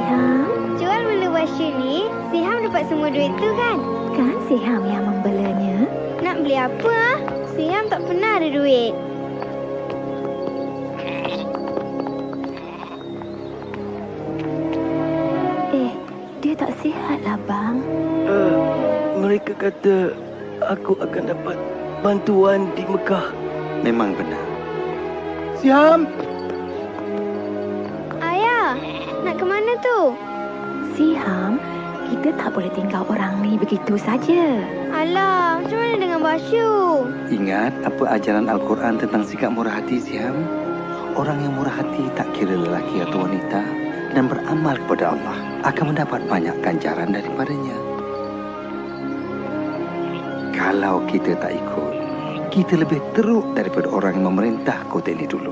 Siham? Jual beli wasyu ni, Siham dapat semua duit tu kan? Kan Siham yang membelanya? Nak beli apa ah? Siham tak pernah ada duit. Dia tak sihat lah, bang. Mereka kata aku akan dapat bantuan di Mekah. Memang benar. Siham! Ayah, nak ke mana tu? Siham, kita tak boleh tinggal orang ni begitu saja. Alah, macam mana dengan Basyu? Ingat apa ajaran Al-Quran tentang sikap murah hati, Siham? Orang yang murah hati tak kira lelaki atau wanita dan beramal kepada Allah akan mendapat banyak ganjaran daripadanya. Kalau kita tak ikut, kita lebih teruk daripada orang yang memerintah kota ini dulu.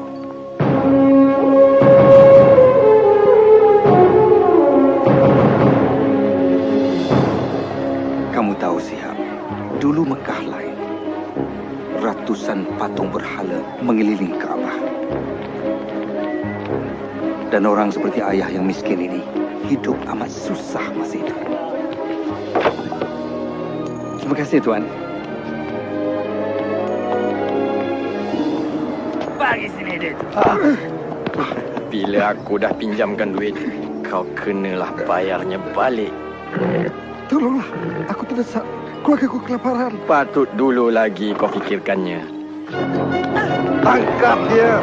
Kamu tahu, Siham, dulu Mekah lain. Ratusan patung berhala mengelilingi Kaabah. Dan orang seperti ayah yang miskin ini hidup amat susah masa itu. Terima kasih, Tuan. Bagi sini, Din. Bila aku dah pinjamkan duit, kau kenalah bayarnya balik. Tolonglah, aku terdesak. Keluargaku kelaparan. Patut dulu lagi kau fikirkannya. Tangkap dia!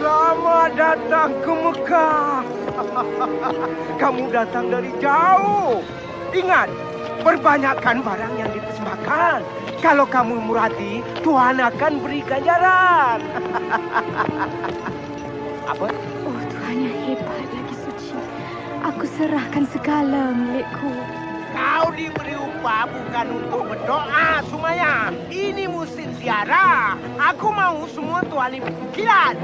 Selamat datang ke Mekah. Kamu datang dari jauh. Ingat, perbanyakkan barang yang dipersembahkan. Kalau kamu murah hati, Tuhan akan beri ganjaran. Apa? Oh, Tuhan yang hebat lagi suci. Aku serahkan segala milikku. Kau diberi upah bukan untuk berdoa, Sumaya. Ini musim ziarah. Aku mau semua tuan ibu kilat.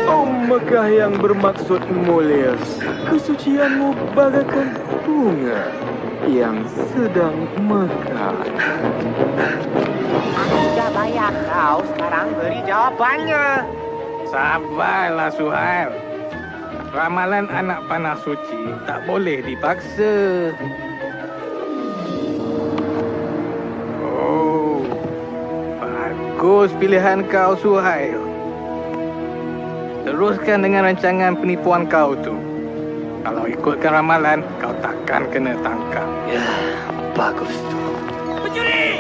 Oh Mekah yang bermaksud mulia, kesucianmu bagaikan bunga yang sedang mekar. Aku dah bayar kau, sekarang beri jawapannya. Sabarlah, Suhail. Ramalan anak panah suci tak boleh dipaksa. Oh, bagus pilihan kau, Suhail. Teruskan dengan rancangan penipuan kau tu. Kalau ikutkan ramalan, kau takkan kena tangkap. Ya, bagus tu. Pencuri!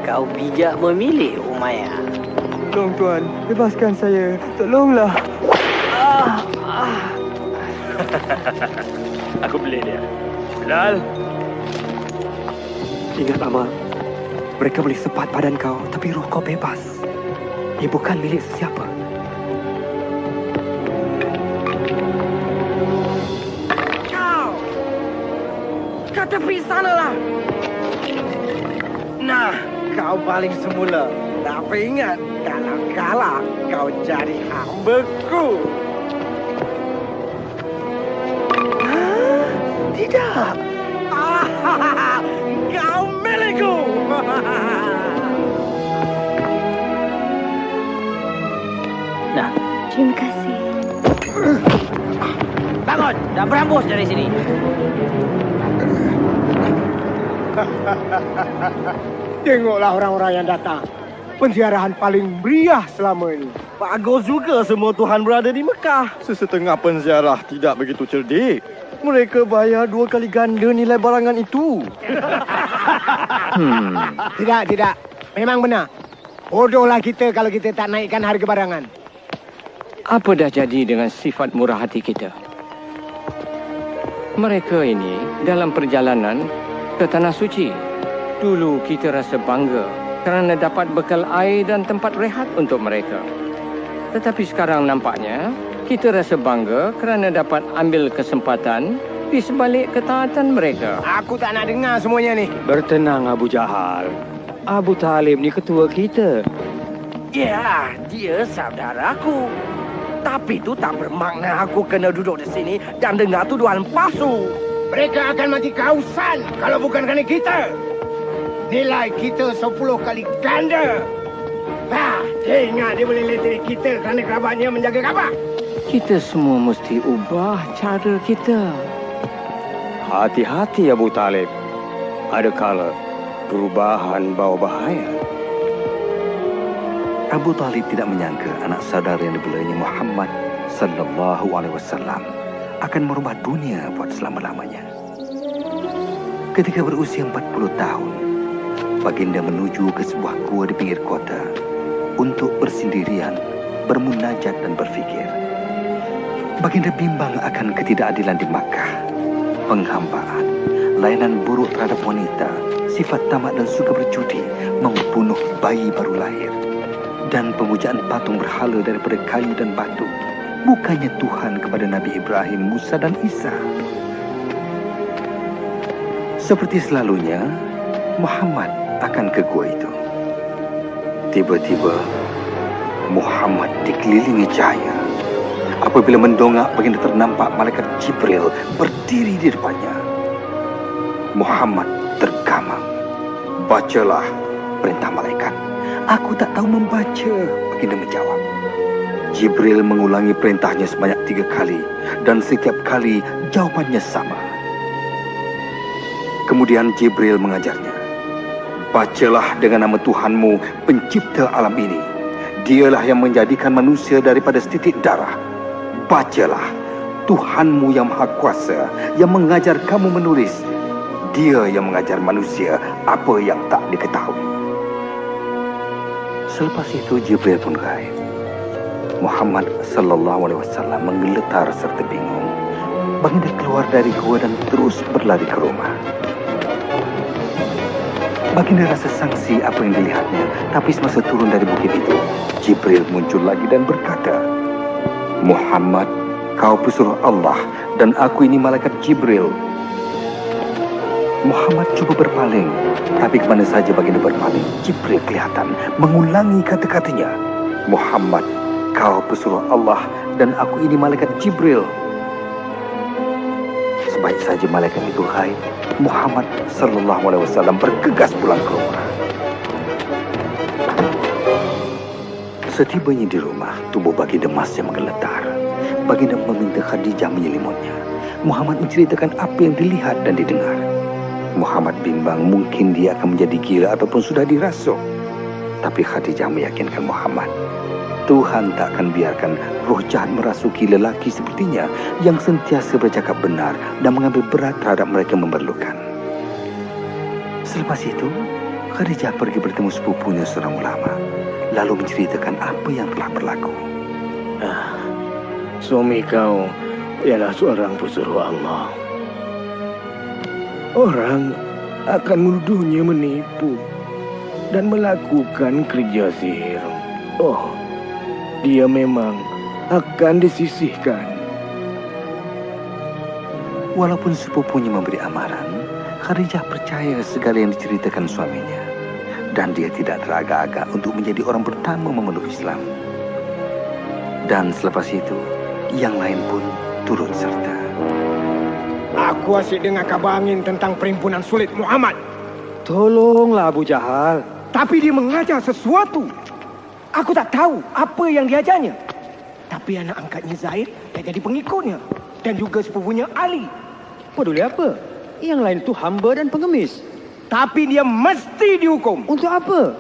Kau bijak memilih, Umayyah. Tolong Tuan, bebaskan saya. Tolonglah. Aku beli dia. Bilal. Ingat Amal, mereka boleh sepat badan kau, tapi roh kau bebas. Ia bukan milik sesiapa. Kau! Ke tepi sanalah! Nah, kau paling semula. Tapi ingat, kalau kalah, kau jadi hambaku. Tidak. Kau milikku. Nah, Terima kasih. bangun. Dah berambus dari sini. Tengoklah orang-orang yang datang. Penziarahan paling meriah selama ini. Bagus juga semua Tuhan berada di Mekah. Sesetengah penziarah tidak begitu cerdik. Mereka bayar 2 kali ganda nilai barangan itu. Tidak. Memang benar. Bodohlah kita kalau kita tak naikkan harga barangan. Apa dah jadi dengan sifat murah hati kita? Mereka ini dalam perjalanan ke Tanah Suci. Dulu kita rasa bangga kerana dapat bekal air dan tempat rehat untuk mereka. Tetapi sekarang nampaknya kita rasa bangga kerana dapat ambil kesempatan di sebalik ketaatan mereka. Aku tak nak dengar semuanya ni. Bertenang Abu Jahal. Abu Talib ni ketua kita. Ya, dia saudaraku. Tapi itu tak bermakna aku kena duduk di sini dan dengar tuduhan palsu. Mereka akan mati kehausan kalau bukan kerana kita. Nilai kita 10 kali ganda. Dia ingat dia boleh leteri kita kerana kerabatnya menjaga Kaabah. Kita semua mesti ubah cara kita. Hati-hati Abu Talib. Ada kala perubahan bawa bahaya. Abu Talib tidak menyangka anak saudara yang dibelanya Muhammad sallallahu alaihi wasallam akan merubah dunia buat selama-lamanya. Ketika berusia 40 tahun, baginda menuju ke sebuah gua di pinggir kota untuk bersendirian, bermunajat dan berfikir. Baginda bimbang akan ketidakadilan di Makkah, penghambaan, layanan buruk terhadap wanita, sifat tamak dan suka berjudi, membunuh bayi baru lahir, dan pemujaan patung berhala daripada kayu dan batu. Bukannya Tuhan kepada Nabi Ibrahim, Musa dan Isa. Seperti selalunya, Muhammad akan ke gua itu. Tiba-tiba, Muhammad dikelilingi cahaya. Apabila mendongak, baginda ternampak malaikat Jibril berdiri di depannya. Muhammad tergamam. Bacalah perintah malaikat. Aku tak tahu membaca, baginda menjawab. Jibril mengulangi perintahnya sebanyak 3 kali dan setiap kali jawabannya sama. Kemudian Jibril mengajarnya. Bacalah dengan nama Tuhanmu, pencipta alam ini. Dialah yang menjadikan manusia daripada setitik darah. Bacalah, Tuhanmu yang Maha Kuasa, yang mengajar kamu menulis. Dia yang mengajar manusia apa yang tak diketahui. Selepas itu Jibril pun gaib. Muhammad sallallahu alaihi wasallam menggeletar serta bingung. Baginda keluar dari gua dan terus berlari ke rumah. Baginda rasa sangsi apa yang dilihatnya, tapi semasa turun dari bukit itu, Jibril muncul lagi dan berkata, Muhammad, kau pesuruh Allah dan aku ini malaikat Jibril. Muhammad cuba berpaling, tapi kemana saja baginda berpaling, Jibril kelihatan mengulangi kata-katanya. Muhammad, kau pesuruh Allah dan aku ini malaikat Jibril. Sebaik saja malaikat itu gaib, Muhammad sallallahu alaihi wasallam bergegas pulang ke rumah. Setibanya di rumah, tubuh baginda masih menggeletar. Baginda meminta Khadijah menyelimutnya. Muhammad menceritakan apa yang dilihat dan didengar. Muhammad bimbang mungkin dia akan menjadi gila ataupun sudah dirasuk. Tapi Khadijah meyakinkan Muhammad, Tuhan tak akan biarkan roh jahat merasuki lelaki sepertinya yang sentiasa bercakap benar dan mengambil berat terhadap mereka yang memerlukan. Selepas itu, Khadijah pergi bertemu sepupunya seorang ulama, lalu menceritakan apa yang telah berlaku. Suami kau ialah seorang pesuruh Allah. Orang akan menuduhnya menipu dan melakukan kerja sihir. Dia memang akan disisihkan. Walaupun sepupunya memberi amaran, Khadijah percaya segala yang diceritakan suaminya. Dan dia tidak teragak-agak untuk menjadi orang pertama memeluk Islam. Dan selepas itu, yang lain pun turut serta. Aku asyik dengar kabar angin tentang perhimpunan sulit Muhammad. Tolonglah Abu Jahal. Tapi dia mengajar sesuatu. Aku tak tahu apa yang diajarnya. Tapi anak angkatnya Zaid dah jadi pengikutnya. Dan juga sepupunya Ali. Peduli apa? Yang lain tu hamba dan pengemis. Tapi dia mesti dihukum. Untuk apa?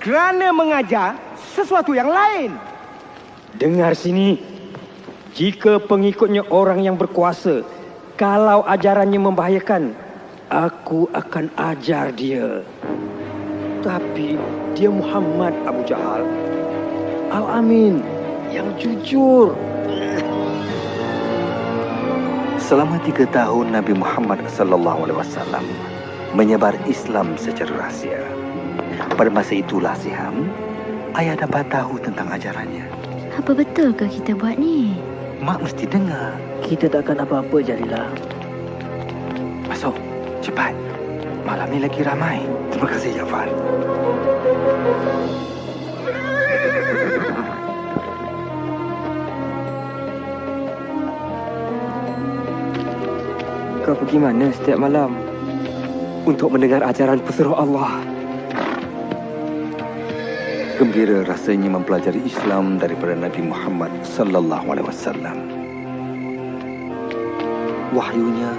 Kerana mengajar sesuatu yang lain. Dengar sini. Jika pengikutnya orang yang berkuasa, kalau ajarannya membahayakan, aku akan ajar dia. Tapi dia Muhammad Abu Jahal, Al-Amin, yang jujur. Selama 3 tahun Nabi Muhammad sallallahu alaihi wasallam menyebar Islam secara rahsia. Pada masa itulah Siham, ayah dapat tahu tentang ajarannya. Apa betulkah kita buat ni? Mak mesti dengar. Kita takkan apa-apa, Jalilah. Masuk, cepat. Malam ni lagi ramai. Terima kasih, Jafar. kau pergi mana setiap malam untuk mendengar ajaran pesuruh Allah? Gembira rasanya mempelajari Islam daripada Nabi Muhammad sallallahu alaihi wasallam. Wahyunya,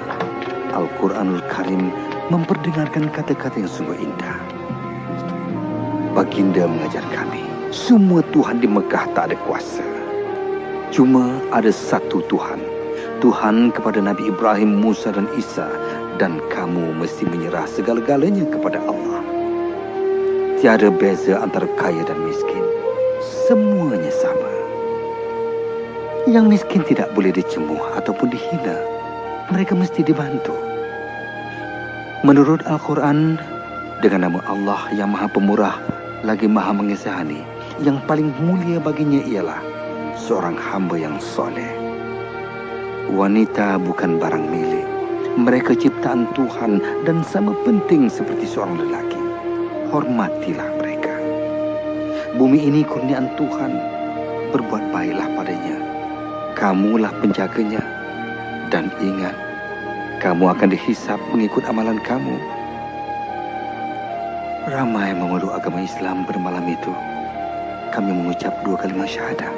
Al-Quranul Karim memperdengarkan kata-kata yang sungguh indah. Baginda mengajar kami, semua Tuhan di Mekah tak ada kuasa. Cuma ada satu Tuhan. Tuhan kepada Nabi Ibrahim, Musa dan Isa. Dan kamu mesti menyerah segala-galanya kepada Allah. Tiada beza antara kaya dan miskin. Semuanya sama. Yang miskin tidak boleh dicemuh ataupun dihina. Mereka mesti dibantu. Menurut Al-Quran, dengan nama Allah yang Maha Pemurah lagi Maha Mengasihani, yang paling mulia baginya ialah seorang hamba yang soleh. Wanita bukan barang milik. Mereka ciptaan Tuhan dan sama penting seperti seorang lelaki. Hormatilah mereka. Bumi ini kurniaan Tuhan. Berbuat baiklah padanya. Kamulah penjaganya. Dan ingat, kamu akan dihisap mengikut amalan kamu. Ramai memeluk agama Islam pada malam itu. Kami mengucap 2 kalimat syahadah.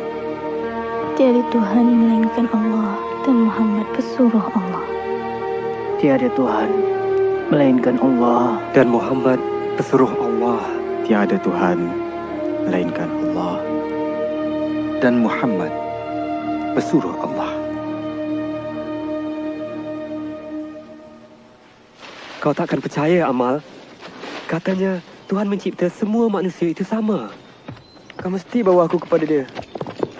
Tiada Tuhan melainkan Allah dan Muhammad pesuruh Allah. Tiada Tuhan melainkan Allah Dan Muhammad pesuruh Allah. Tiada Tuhan melainkan Allah. Dan Muhammad pesuruh Allah. Kau takkan percaya, Amal. Katanya Tuhan mencipta semua manusia itu sama. Kau mesti bawa aku kepada dia.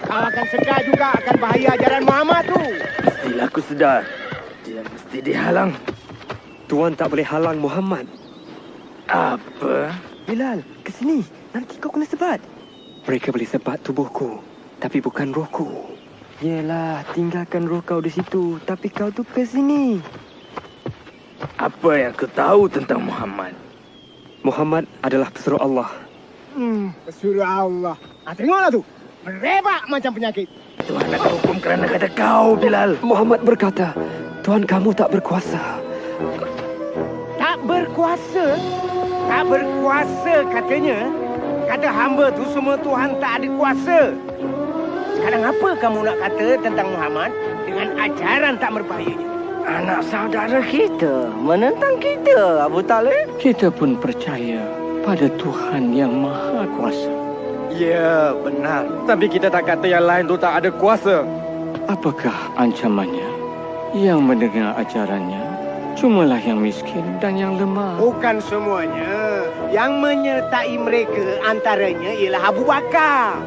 Kau akan sedar juga akan bahaya ajaran Muhammad tu. Mestilah aku sedar. Dia mesti dihalang. Tuan tak boleh halang Muhammad. Apa? Bilal, ke sini. Nanti kau kena sebat. Mereka boleh sebat tubuhku, tapi bukan rohku. Yelah, tinggalkan roh kau di situ, tapi kau tu ke sini. Apa yang kau tahu tentang Muhammad? Muhammad adalah pesuruh Allah. Pesuruh Allah. Tengoklah tu. Merebak macam penyakit. Tuhan akan hukum kerana kata kau, Bilal. Muhammad berkata, Tuhan kamu tak berkuasa. Tak berkuasa? Tak berkuasa katanya. Kata hamba tu semua Tuhan tak ada kuasa. Sekarang apa kamu nak kata tentang Muhammad dengan ajaran tak berbahayanya? Anak saudara kita menentang kita, Abu Talib. Kita pun percaya pada Tuhan yang Maha Kuasa. Ya, benar. Tapi kita tak kata yang lain tu tak ada kuasa. Apakah ancamannya? Yang mendengar ajarannya cumalah yang miskin dan yang lemah. Bukan semuanya. Yang menyertai mereka antaranya ialah Abu Bakar.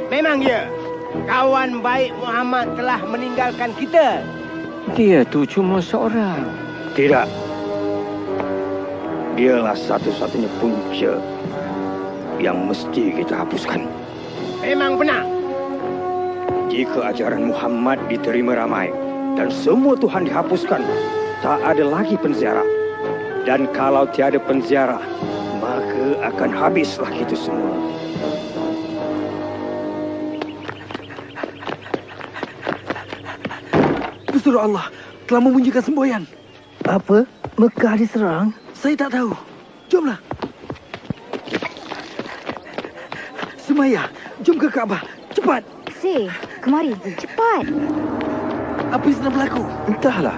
Memang ya, kawan baik Muhammad telah meninggalkan kita. Dia tu cuma seorang. Tidak. Dialah satu-satunya punca yang mesti kita hapuskan. Memang benar. Jika ajaran Muhammad diterima ramai dan semua Tuhan dihapuskan, tak ada lagi penziarah. Dan kalau tiada penziarah, maka akan habislah kita semua. Pesuruh Allah telah memunyikan semboyan. Apa? Mekah diserang? Saya tak tahu. Jomlah. Sumaya, jom ke Kaabah. Cepat. Si, kemari. Cepat. Apa yang sedang berlaku? Entahlah.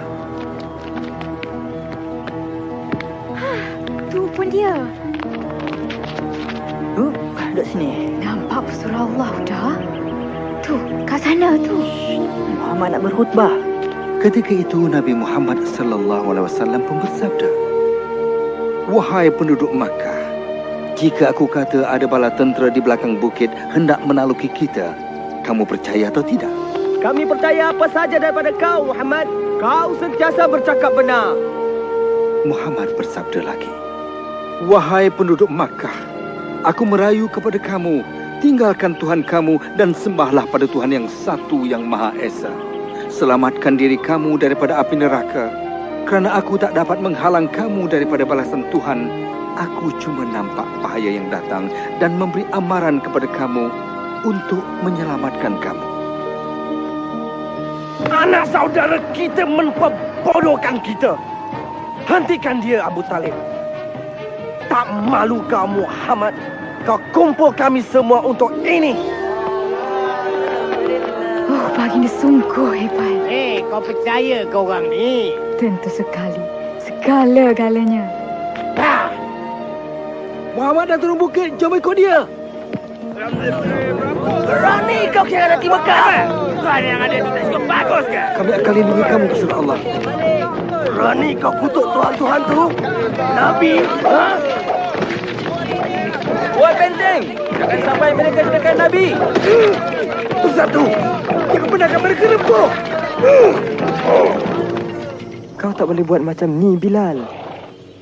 Tu pun dia. Duduk sini. Nampak pesuruh Allah dah. Tu, kat sana tu. Muhammad nak berkhutbah. Ketika itu Nabi Muhammad sallallahu alaihi wasallam pun bersabda, "Wahai penduduk Makkah, jika aku kata ada bala tentera di belakang bukit hendak menaluki kita, kamu percaya atau tidak?" Kami percaya apa saja daripada kau, Muhammad. Kau sentiasa bercakap benar. Muhammad bersabda lagi, "Wahai penduduk Makkah, aku merayu kepada kamu, tinggalkan Tuhan kamu dan sembahlah pada Tuhan yang satu yang Maha Esa. Selamatkan diri kamu daripada api neraka. Kerana aku tak dapat menghalang kamu daripada balasan Tuhan. Aku cuma nampak bahaya yang datang dan memberi amaran kepada kamu untuk menyelamatkan kamu." Anak saudara kita memperbodohkan kita. Hentikan dia, Abu Talib. Tak malu kau, Muhammad? Kau kumpul kami semua untuk ini. Oh, baginda sungguh hebat. Kau percaya ke orang ni? Tentu sekali. Segala-galanya. Muhammad dah turun bukit. Jom ikut dia. Berani kau kira nanti Mekah? Kau yang ada itu tak cukup bagus ke? Kami akan lindungi kamu, Rasul Allah. Berani kau kutuk Tuhan-Tuhan tu? Nabi? Ha? Buat benteng. Jangan sampai mereka dekat Nabi. Satu. Jangan benarkan mereka rempuh. Kau tak boleh buat macam ni, Bilal.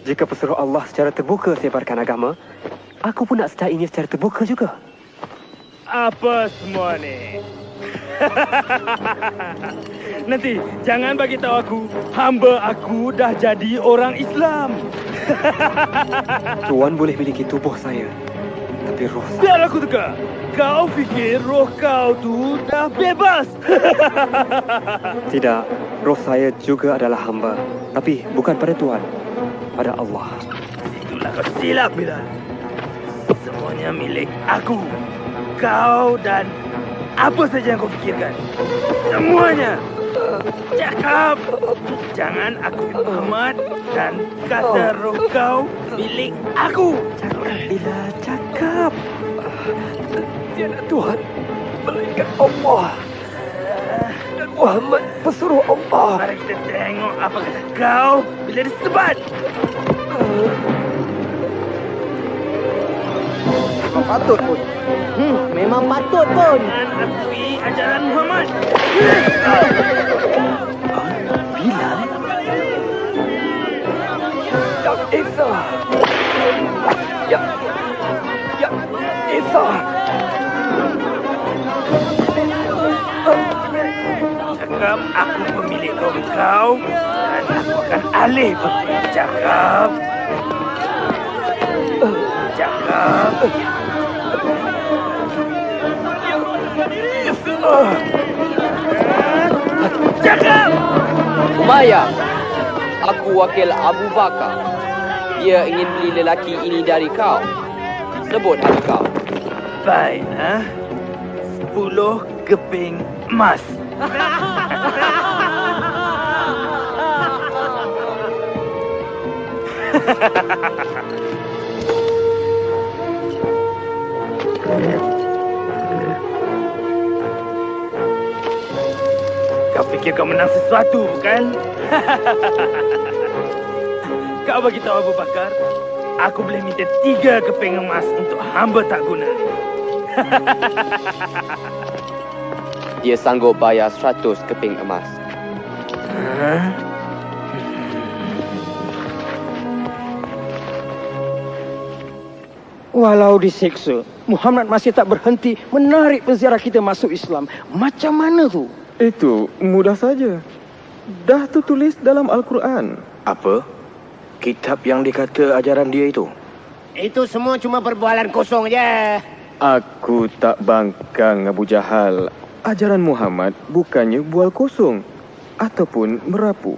Jika pesuruh Allah secara terbuka sebarkan agama, aku pun nak sertainya secara terbuka juga. Apa semua ni? Nanti jangan bagi tahu aku, hamba aku dah jadi orang Islam. Tuan boleh miliki tubuh saya, tapi roh saya... Biar aku teka. Kau fikir roh kau tu dah bebas? Tidak, roh saya juga adalah hamba. Tapi bukan pada Tuan, pada Allah. Itulah kau silap, Bilal. Semuanya milik aku. Kau dan apa saja yang kau fikirkan. Semuanya. Cakap. Jangan aku Muhammad dan kata roh kau milik aku. Cakap, Bilal, cakap. Tiada Tuhan melainkan Allah. Dan Muhammad pesuruh Allah. Mari kita tengok apa kata kau bila disebat. Memang patut pun. Memang patut pun. Jangan akui ajaran Muhammad. Bilal. Ya Isa. Ya Isa. Cakap aku pemilik roh kau dan aku akan alih bercakap. Cakap. Cakap. Umayyah, aku wakil Abu Bakar. Dia ingin beli lelaki ini dari kau. Sebut harga kau. Baik, 10 keping emas. Kau fikir kau menang sesuatu, bukan? Kau bagi tahu Abu Bakar, aku boleh minta 3 keping emas untuk hamba tak guna. Dia sanggup bayar 100 keping emas. Walau disiksa, Muhammad masih tak berhenti menarik penziarah kita masuk Islam. Macam mana tu? Itu mudah saja. Dah tertulis dalam Al-Quran. Apa? Kitab yang dikata ajaran dia itu? Itu semua cuma perbualan kosong je. Aku tak bangkang, Abu Jahal. Ajaran Muhammad bukannya bual kosong ataupun merapu.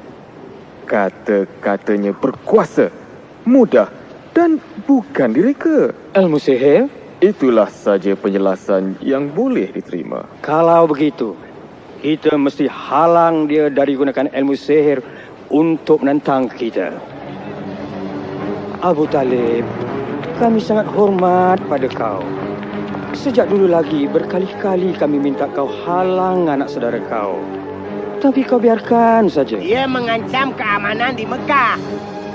Kata-katanya berkuasa, mudah dan bukan direka. Ilmu sihir? Itulah saja penjelasan yang boleh diterima. Kalau begitu, kita mesti halang dia dari gunakan ilmu sihir untuk menentang kita. Abu Talib, kami sangat hormat pada kau. Sejak dulu lagi berkali-kali kami minta kau halang anak saudara kau. Tapi kau biarkan saja. Dia mengancam keamanan di Mekah.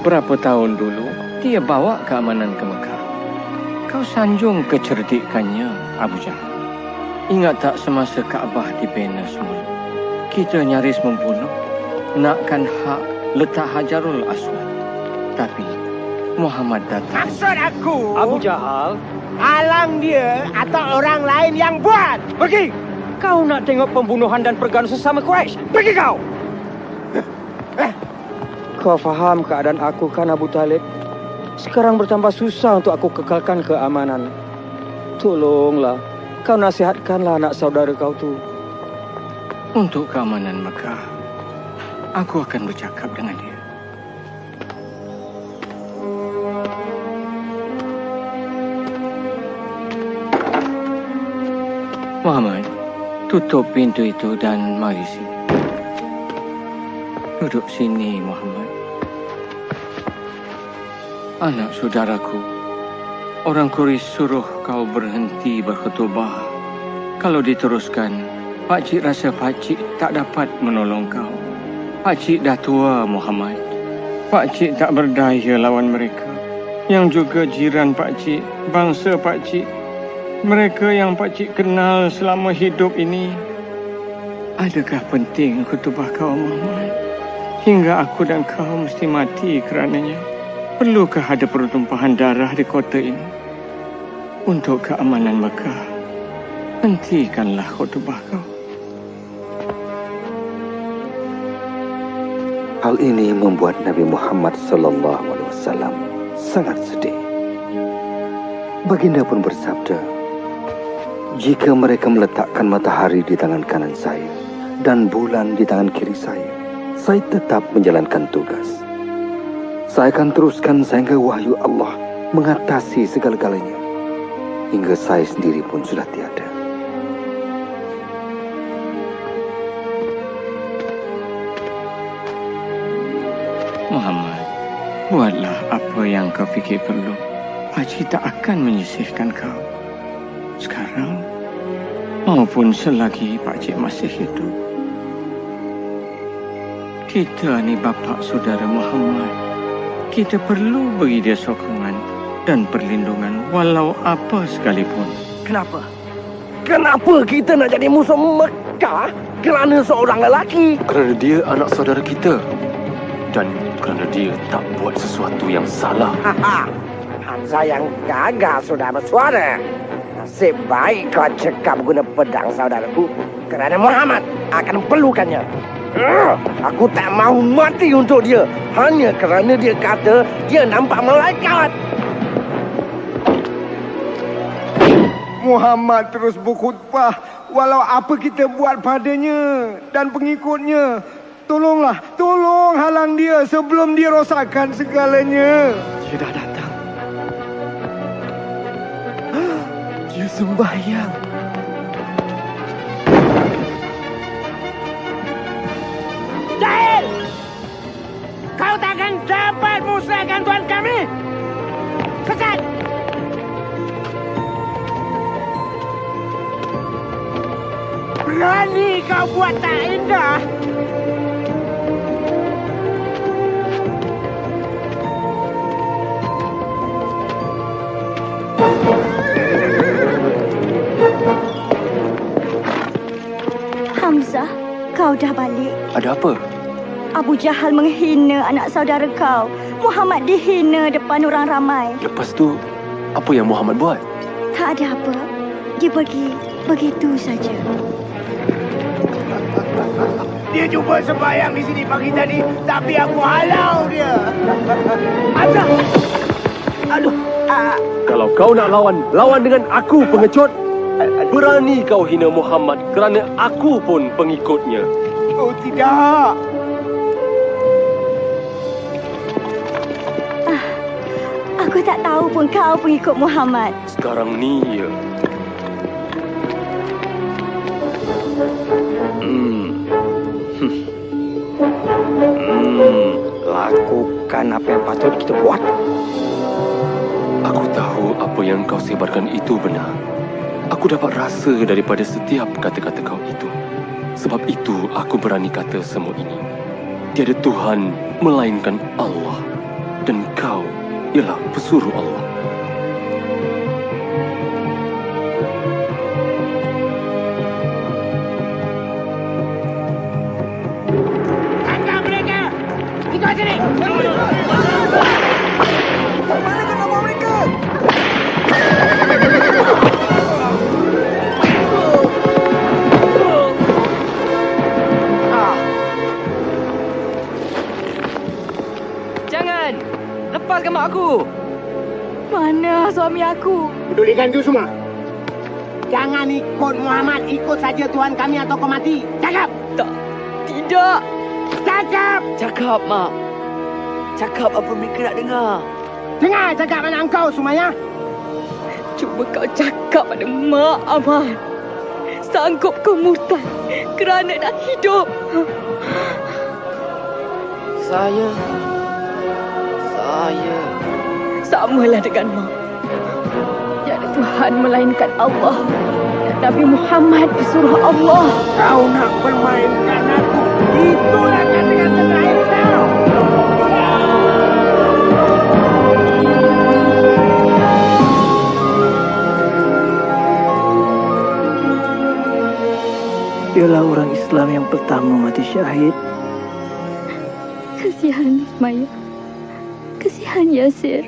Berapa tahun dulu dia bawa keamanan ke Mekah? Kau sanjung kecerdikannya, Abu Jahal. Ingat tak semasa Kaabah dibina semula? Kita nyaris membunuh, nakkan hak letak Hajarul Aswad. Tapi Muhammad datang. Maksud aku, Abu Jahal, halang dia atau orang lain yang buat. pergi! Kau nak tengok pembunuhan dan pergaduhan sesama Quraisy? Pergi kau! Kau faham keadaan aku kan, Abu Talib? Sekarang bertambah susah untuk aku kekalkan keamanan. Tolonglah, kau nasihatkanlah anak saudara kau tu. Untuk keamanan Mekah, aku akan bercakap dengan dia. Muhammad, tutup pintu itu dan mari sini. Duduk sini, Muhammad. Anak saudaraku, orang Quraisy suruh kau berhenti berkhutbah. Kalau diteruskan, Pakcik rasa Pakcik tak dapat menolong kau. Pakcik dah tua, Muhammad. Pakcik tak berdaya lawan mereka. Yang juga jiran Pakcik, bangsa Pakcik. Mereka yang Pakcik kenal selama hidup ini. Adakah penting khutbah kau, Muhammad? Hingga aku dan kau mesti mati kerananya. Perlukah ada pertumpahan darah di kota ini? Untuk keamanan Mekah, hentikanlah khutbah kau. Hal ini membuat Nabi Muhammad SAW sangat sedih. Baginda pun bersabda, jika mereka meletakkan matahari di tangan kanan saya dan bulan di tangan kiri saya tetap menjalankan tugas. Saya akan teruskan sehingga wahyu Allah mengatasi segala-galanya, hingga saya sendiri pun sudah tiada. Muhammad, buatlah apa yang kau fikir perlu. Pakcik tak akan menyisihkan kau. Sekarang, maupun selagi Pakcik masih hidup. Kita ni bapa saudara Muhammad. Kita perlu beri dia sokongan dan perlindungan walau apa sekalipun. Kenapa? Kenapa kita nak jadi musuh Mekah kerana seorang lelaki? Kerana dia anak saudara kita. Dan kerana dia tak buat sesuatu yang salah. Hamzah yang gagal sudah bersuara. Nasib baik kau cekap guna pedang saudaraku. Kerana Muhammad akan perlukannya. Aku tak mahu mati untuk dia. Hanya kerana dia kata dia nampak malaikat. Muhammad terus berkhutbah walau apa kita buat padanya dan pengikutnya. Tolonglah, tolong halang dia sebelum dia rosakkan segalanya. Dia dah datang. Dia sembahyang. Jahil! Kau takkan dapat musnahkan Tuhan kami! Sesat! Berani kau buat tak indah! Hamzah, kau dah balik. Ada apa? Abu Jahal menghina anak saudara kau. Muhammad dihina depan orang ramai. Lepas tu, apa yang Muhammad buat? Tak ada apa. Dia pergi begitu saja. Dia cuba sembahyang di sini pagi tadi, tapi aku halau dia. Hamzah! Aduh! Kalau kau nak lawan, lawan dengan aku, pengecut. Berani kau hina Muhammad kerana aku pun pengikutnya. Oh tidak. Aku tak tahu pun kau pengikut Muhammad. Sekarang ni ya. Lakukan apa yang patut kita buat. Aku tahu apa yang kau sebarkan itu benar. Aku dapat rasa daripada setiap kata-kata kau itu. Sebab itu aku berani kata semua ini. Tiada Tuhan melainkan Allah. Dan kau ialah pesuruh Allah. Tangkap mereka! Ikut sini! Mana kau bawa mereka? Jangan! Lepaskan mak aku! Mana suami aku? Pedulikan itu semua. Jangan ikut Muhammad, ikut saja Tuhan kami atau kau mati. Cakap! Tak, tidak. Cakap! Cakap, Mak. Cakap apa mereka nak dengar. Dengar cakap anak engkau, Sumayya. Cuba kau cakap pada Mak, Ahmad. Sanggup kau murtad kerana nak hidup. Saya Samalah dengan Mak. Tiada Tuhan melainkan Allah. Dan Nabi Muhammad disuruh Allah. Kau nak permainkan aku. Itulah kata-kata terakhir kau. Dialah orang Islam yang pertama mati syahid. Kesian Maya. Kesian Yasir.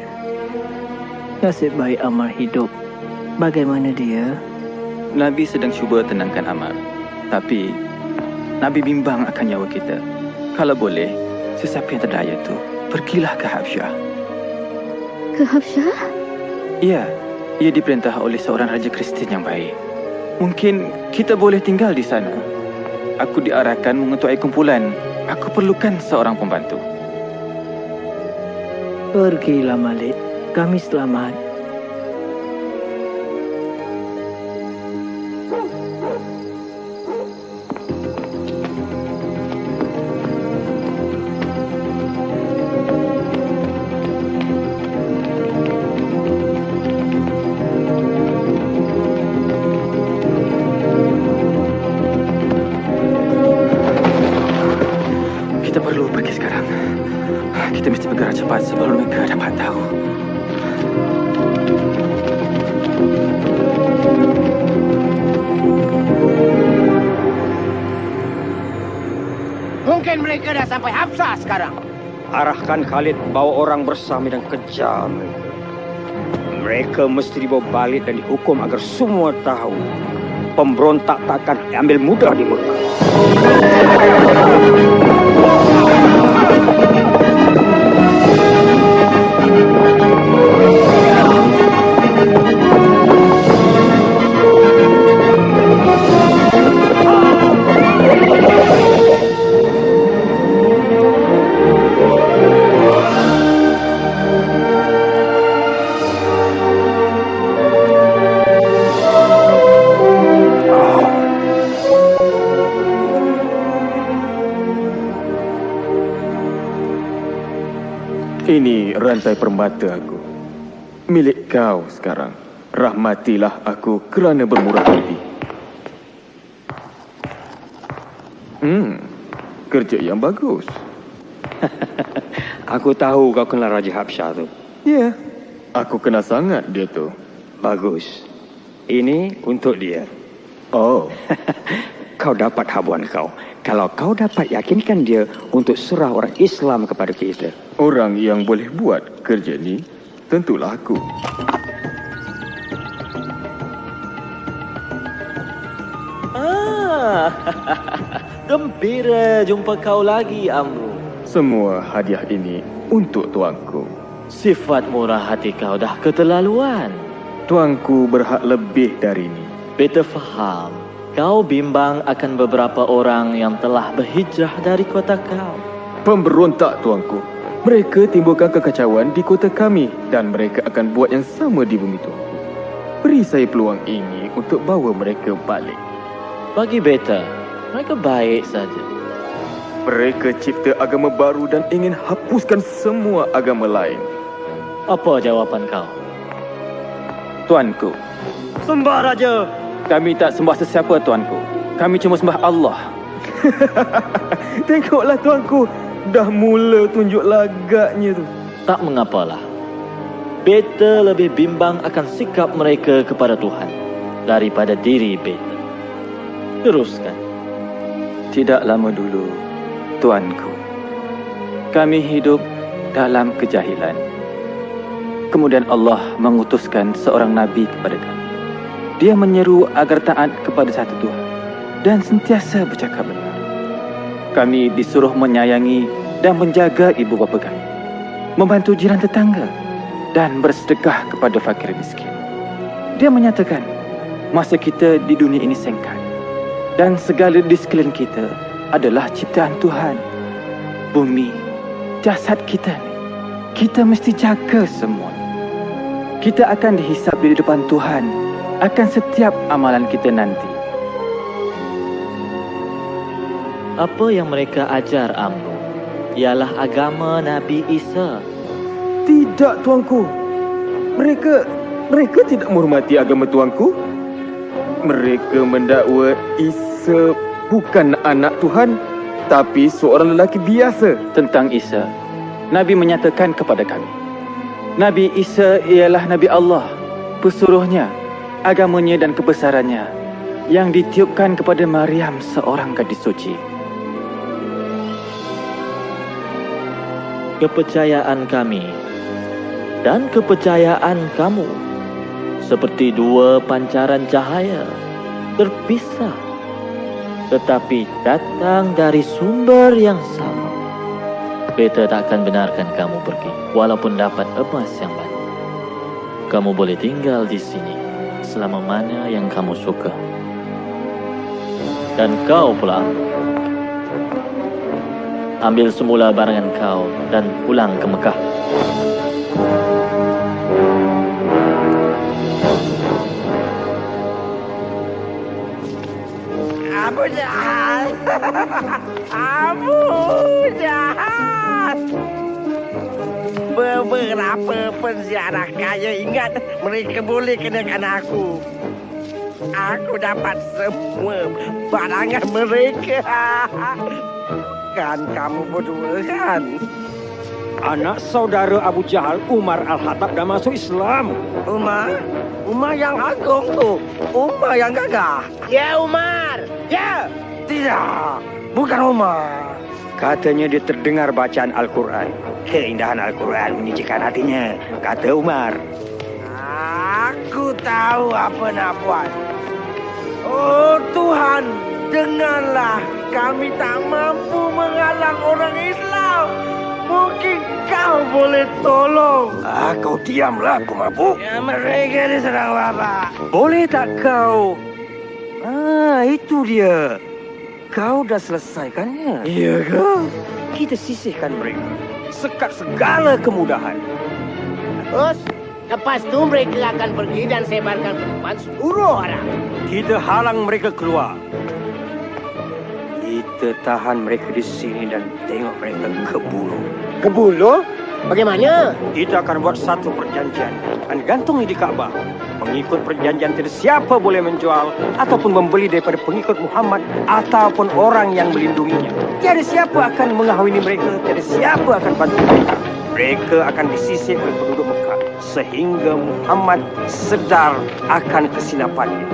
Nasib baik Ammar hidup. Bagaimana dia? Nabi sedang cuba tenangkan Ammar. Tapi Nabi bimbang akan nyawa kita. Kalau boleh, sesiapa yang terdaya tu pergilah ke Habsyah. Ke Habsyah? Ya, ia diperintah oleh seorang raja Kristian yang baik. Mungkin kita boleh tinggal di sana. Aku diarahkan mengetuai kumpulan. Aku perlukan seorang pembantu. Pergilah Malik. Kami selamat. Kita perlu pergi sekarang. Kita mesti bergerak cepat sebelum mereka dapat tahu. Mungkin mereka dah sampai Habsyah sekarang. Arahkan Khalid bawa orang bersama dan kejar mereka. Mereka mesti dibawa balik dan dihukum agar semua tahu pemberontak takkan diambil mudah di Mekah. Ini rantai permata aku. Milik kau sekarang. Rahmatilah aku kerana bermurah hati. Kerja yang bagus. Aku tahu kau kenal Raja Habsyah tu. Ya, aku kenal sangat dia tu. Bagus. Ini untuk dia. Oh. Kau dapat habuan kau. Kalau kau dapat yakinkan dia untuk serah orang Islam kepada kita. Orang yang boleh buat kerja ni tentulah aku. Gembira jumpa kau lagi, Amru. Semua hadiah ini untuk tuanku. Sifat murah hati kau dah keterlaluan. Tuanku berhak lebih dari ini. Beta faham. Kau bimbang akan beberapa orang yang telah berhijrah dari kota kau. Pemberontak, tuanku. Mereka timbulkan kekacauan di kota kami dan mereka akan buat yang sama di bumi tuanku. Beri saya peluang ini untuk bawa mereka balik. Bagi beta, mereka baik saja. Mereka cipta agama baru dan ingin hapuskan semua agama lain. Apa jawapan kau? Tuanku, sembah Raja. Kami tak sembah sesiapa, tuanku. Kami cuma sembah Allah. Tengoklah, tuanku. Dah mula tunjuk lagaknya tu. Tak mengapalah. Beta lebih bimbang akan sikap mereka kepada Tuhan daripada diri beta. Teruskan. Tidak lama dulu, tuanku, kami hidup dalam kejahilan. Kemudian Allah mengutuskan seorang Nabi kepada kami. Dia menyeru agar taat kepada satu Tuhan dan sentiasa bercakap benar. Kami disuruh menyayangi dan menjaga ibu bapa kami, membantu jiran tetangga dan bersedekah kepada fakir miskin. Dia menyatakan, masa kita di dunia ini singkat. Dan segala di sekeliling kita adalah ciptaan Tuhan. Bumi, jasad kita ni, kita mesti jaga semua. Kita akan dihisap di depan Tuhan akan setiap amalan kita nanti. Apa yang mereka ajar Amru ialah agama Nabi Isa. Tidak, tuanku. Mereka tidak menghormati agama tuanku. Mereka mendakwa Isa bukan anak Tuhan, tapi seorang lelaki biasa. Tentang Isa, Nabi menyatakan kepada kami, Nabi Isa ialah Nabi Allah, pesuruhnya, agamanya dan kebesarannya yang ditiupkan kepada Maryam, seorang gadis suci. Kepercayaan kami dan kepercayaan kamu seperti dua pancaran cahaya terpisah, tetapi datang dari sumber yang sama. Beta tak akan benarkan kamu pergi, walaupun dapat emas yang banyak. Kamu boleh tinggal di sini selama mana yang kamu suka. Dan kau pula, ambil semula barangan kau dan pulang ke Mekah. Abu Jahal! Abu Jahal! Beberapa penziarah kaya ingat mereka boleh kenakan aku. Aku dapat semua barangan mereka. Kan kamu berdua kan? Anak saudara Abu Jahal, Umar Al-Khattab, dah masuk Islam. Umar? Umar yang agung tu. Umar yang gagah. Ya, Umar. Ya. Tidak. Bukan Umar. Katanya dia terdengar bacaan Al-Quran. Keindahan Al-Quran menyejukkan hatinya, kata Umar. Aku tahu apa nak buat. Oh Tuhan, dengarlah. Kami tak mampu menghalang orang Islam. Mungkin kau boleh tolong. Kau diamlah, aku mabuk. Ya, mereka diserang Bapak. Boleh tak kau? Itu dia. Kau dah selesaikannya. Iya ke? Kita sisihkan mereka. Sekat segala kemudahan. Terus, lepas tu mereka akan pergi dan sebarkan ke depan seluruh orang. Kita halang mereka keluar. Kita tahan mereka di sini dan tengok mereka ke bulu. Ke bulu? Bagaimana? Kita akan buat satu perjanjian dan gantung di Kaabah. Pengikut perjanjian tidak siapa boleh menjual ataupun membeli daripada pengikut Muhammad ataupun orang yang melindunginya. Tiada siapa akan mengahwini mereka, tiada siapa akan bantu mereka. Mereka akan disisih oleh penduduk Mekah sehingga Muhammad sedar akan kesilapannya.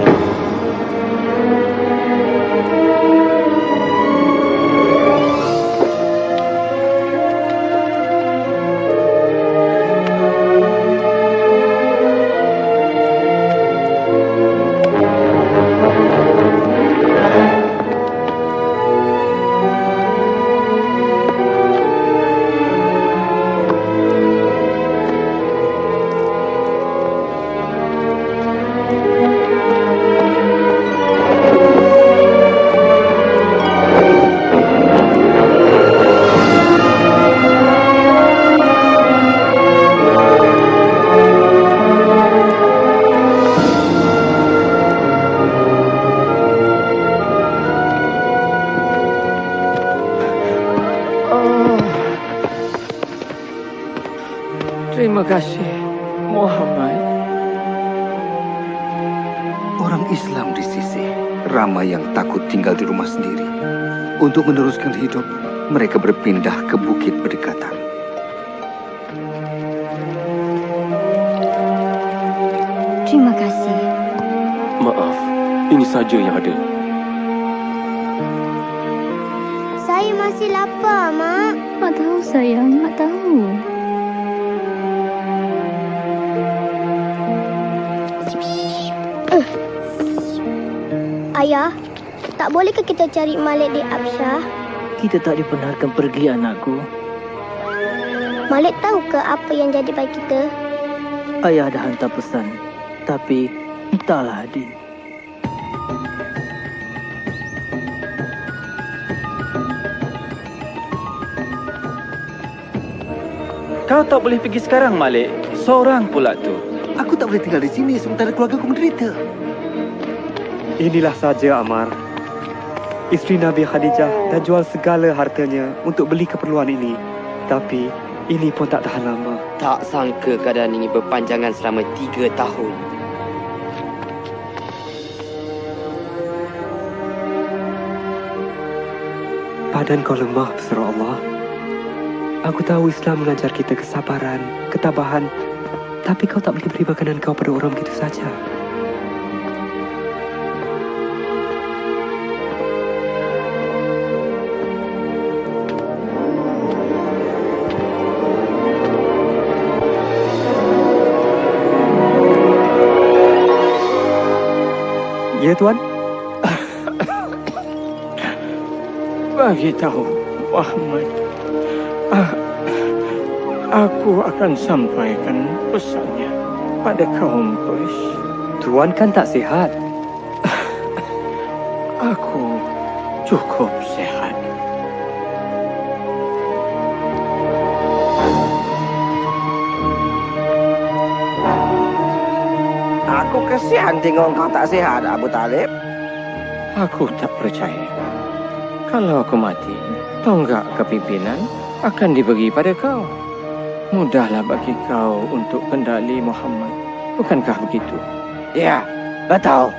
Terima kasih, Muhammad. Orang Islam di sisi ramai yang takut tinggal di rumah sendiri. Untuk meneruskan hidup, mereka berpindah ke bukit berdekatan. Terima kasih. Maaf, ini saja yang ada. Saya masih lapar, Mak. Mak tahu sayang, Mak tahu. Ayah, tak bolehkah kita cari Malik di Absyah? Kita tak dibenarkan pergi, anakku. Malik tahu ke apa yang jadi baik kita? Ayah dah hantar pesan. Tapi, entahlah, Adi. Kau tak boleh pergi sekarang, Malik. Seorang pula tu. Aku tak boleh tinggal di sini sementara keluarga aku menderita. Inilah saja, Ammar. Isteri Nabi Khadijah dah jual segala hartanya untuk beli keperluan ini. Tapi ini pun tak tahan lama. Tak sangka keadaan ini berpanjangan selama 3 tahun. Badan kau lemah, pesara Allah. Aku tahu Islam mengajar kita kesabaran, ketabahan. Tapi kau tak boleh beri makanan kau pada orang begitu saja. Ya, Tuan. Bagi tahu Muhammad, aku akan sampaikan pesannya pada kaum Quraisy. Tuan kan tak sihat? Aku cukup sihat. Aku kesian tengok kau tak sihat, Abu Talib. Aku tak percaya. Kalau aku mati, tonggak kepimpinan akan dibagi pada kau. Mudahlah bagi kau untuk kendali Muhammad. Bukankah begitu? Ya, betul.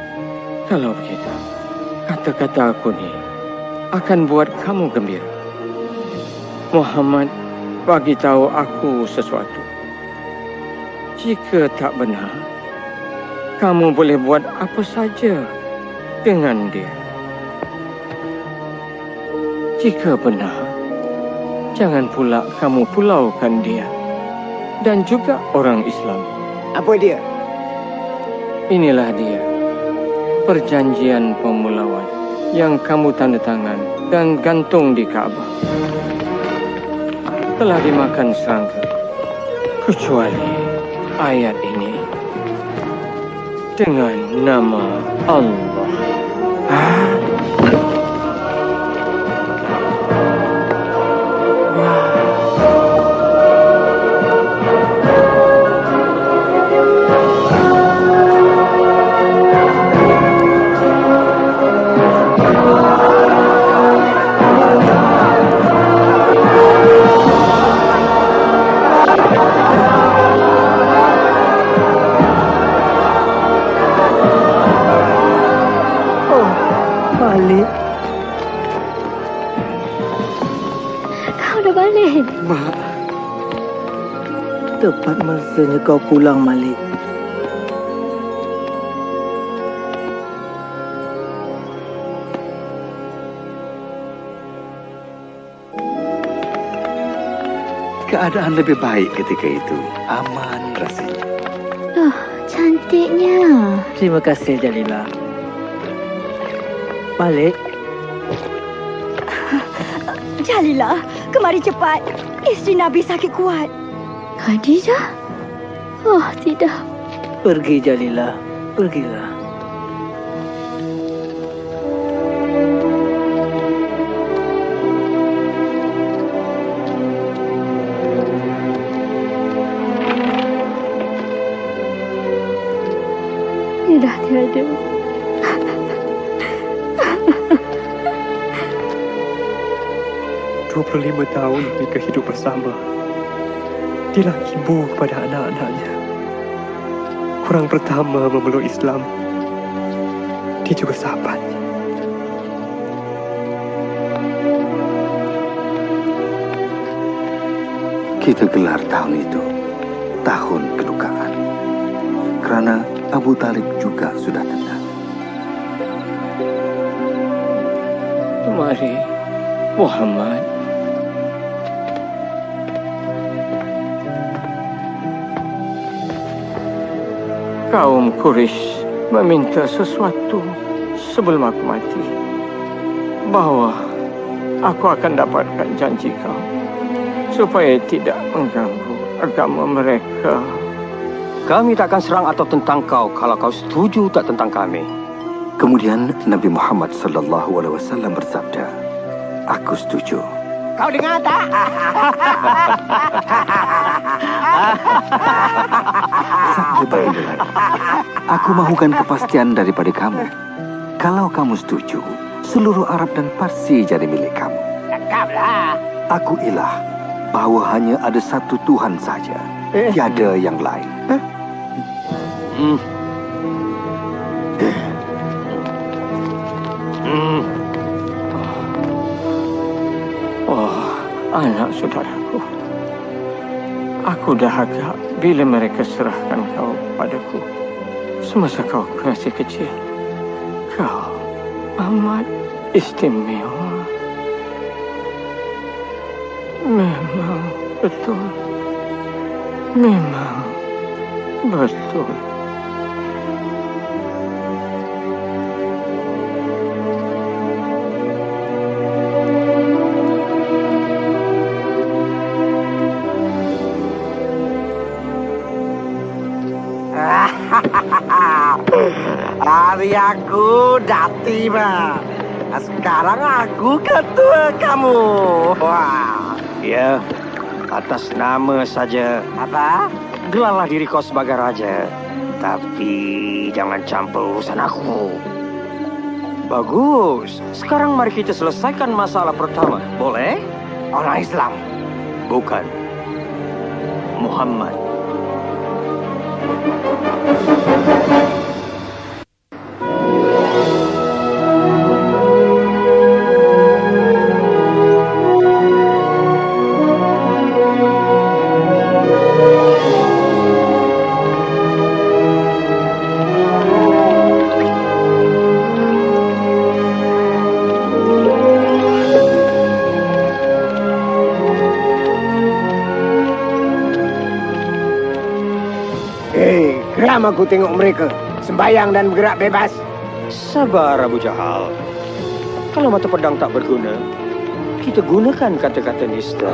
Kalau begitu, kata-kata aku ni akan buat kamu gembira. Muhammad bagi tahu aku sesuatu. Jika tak benar, kamu boleh buat apa saja dengan dia. Jika benar, jangan pula kamu pulaukan dia dan juga orang Islam. Apa dia? Inilah dia, perjanjian pemulauan yang kamu tanda tangan dan gantung di Kaabah. Telah dimakan serangga, kecuali ayat ini dengan nama Allah. Malik. Kau dah balik? Mak. Tepat masanya kau pulang, Malik. Keadaan lebih baik ketika itu. Aman rasanya. Oh, cantiknya. Terima kasih, Jalila. Malik. Jalila, kemari cepat. Isteri Nabi sakit kuat. Khadijah? Oh, tidak. Pergi, Jalila. Pergilah. Tidak tiada. 25 tahun mereka hidup bersama. Dialah ibu kepada anak-anaknya. Orang pertama memeluk Islam. Dia juga sahabat. Kita gelar tahun itu tahun kedukaan. Kerana Abu Talib juga sudah tenang. Mari, Muhammad. Kaum Quraisy meminta sesuatu sebelum aku mati. Bahawa aku akan dapatkan janji kau supaya tidak mengganggu agama mereka. Kami takkan serang atau tentang kau kalau kau setuju tak tentang kami. Kemudian Nabi Muhammad SAW bersabda, "Aku setuju." Kau dengar tak? Sabda baginda, aku mahukan kepastian daripada kamu. Kalau kamu setuju, seluruh Arab dan Parsi jadi milik kamu. Cakaplah. Aku ilah bahawa hanya ada satu Tuhan saja, tiada yang lain. Oh, anak saudaraku. Aku dahaga bila mereka serahkan kau padaku semasa kau masih kecil. Kau amat istimewa. Memang betul. Memang betul. Hari aku dah tiba. Sekarang aku ketua kamu. Wah. Ya, atas nama saja. Apa? Gelarlah diri kau sebagai raja. Tapi jangan campur urusan aku. Bagus. Sekarang mari kita selesaikan masalah pertama. Boleh? Orang Islam. Bukan. Muhammad. Geram aku tengok mereka sembayang dan bergerak bebas. Sabar Abu Jahal. Kalau mata pedang tak berguna, kita gunakan kata-kata nista.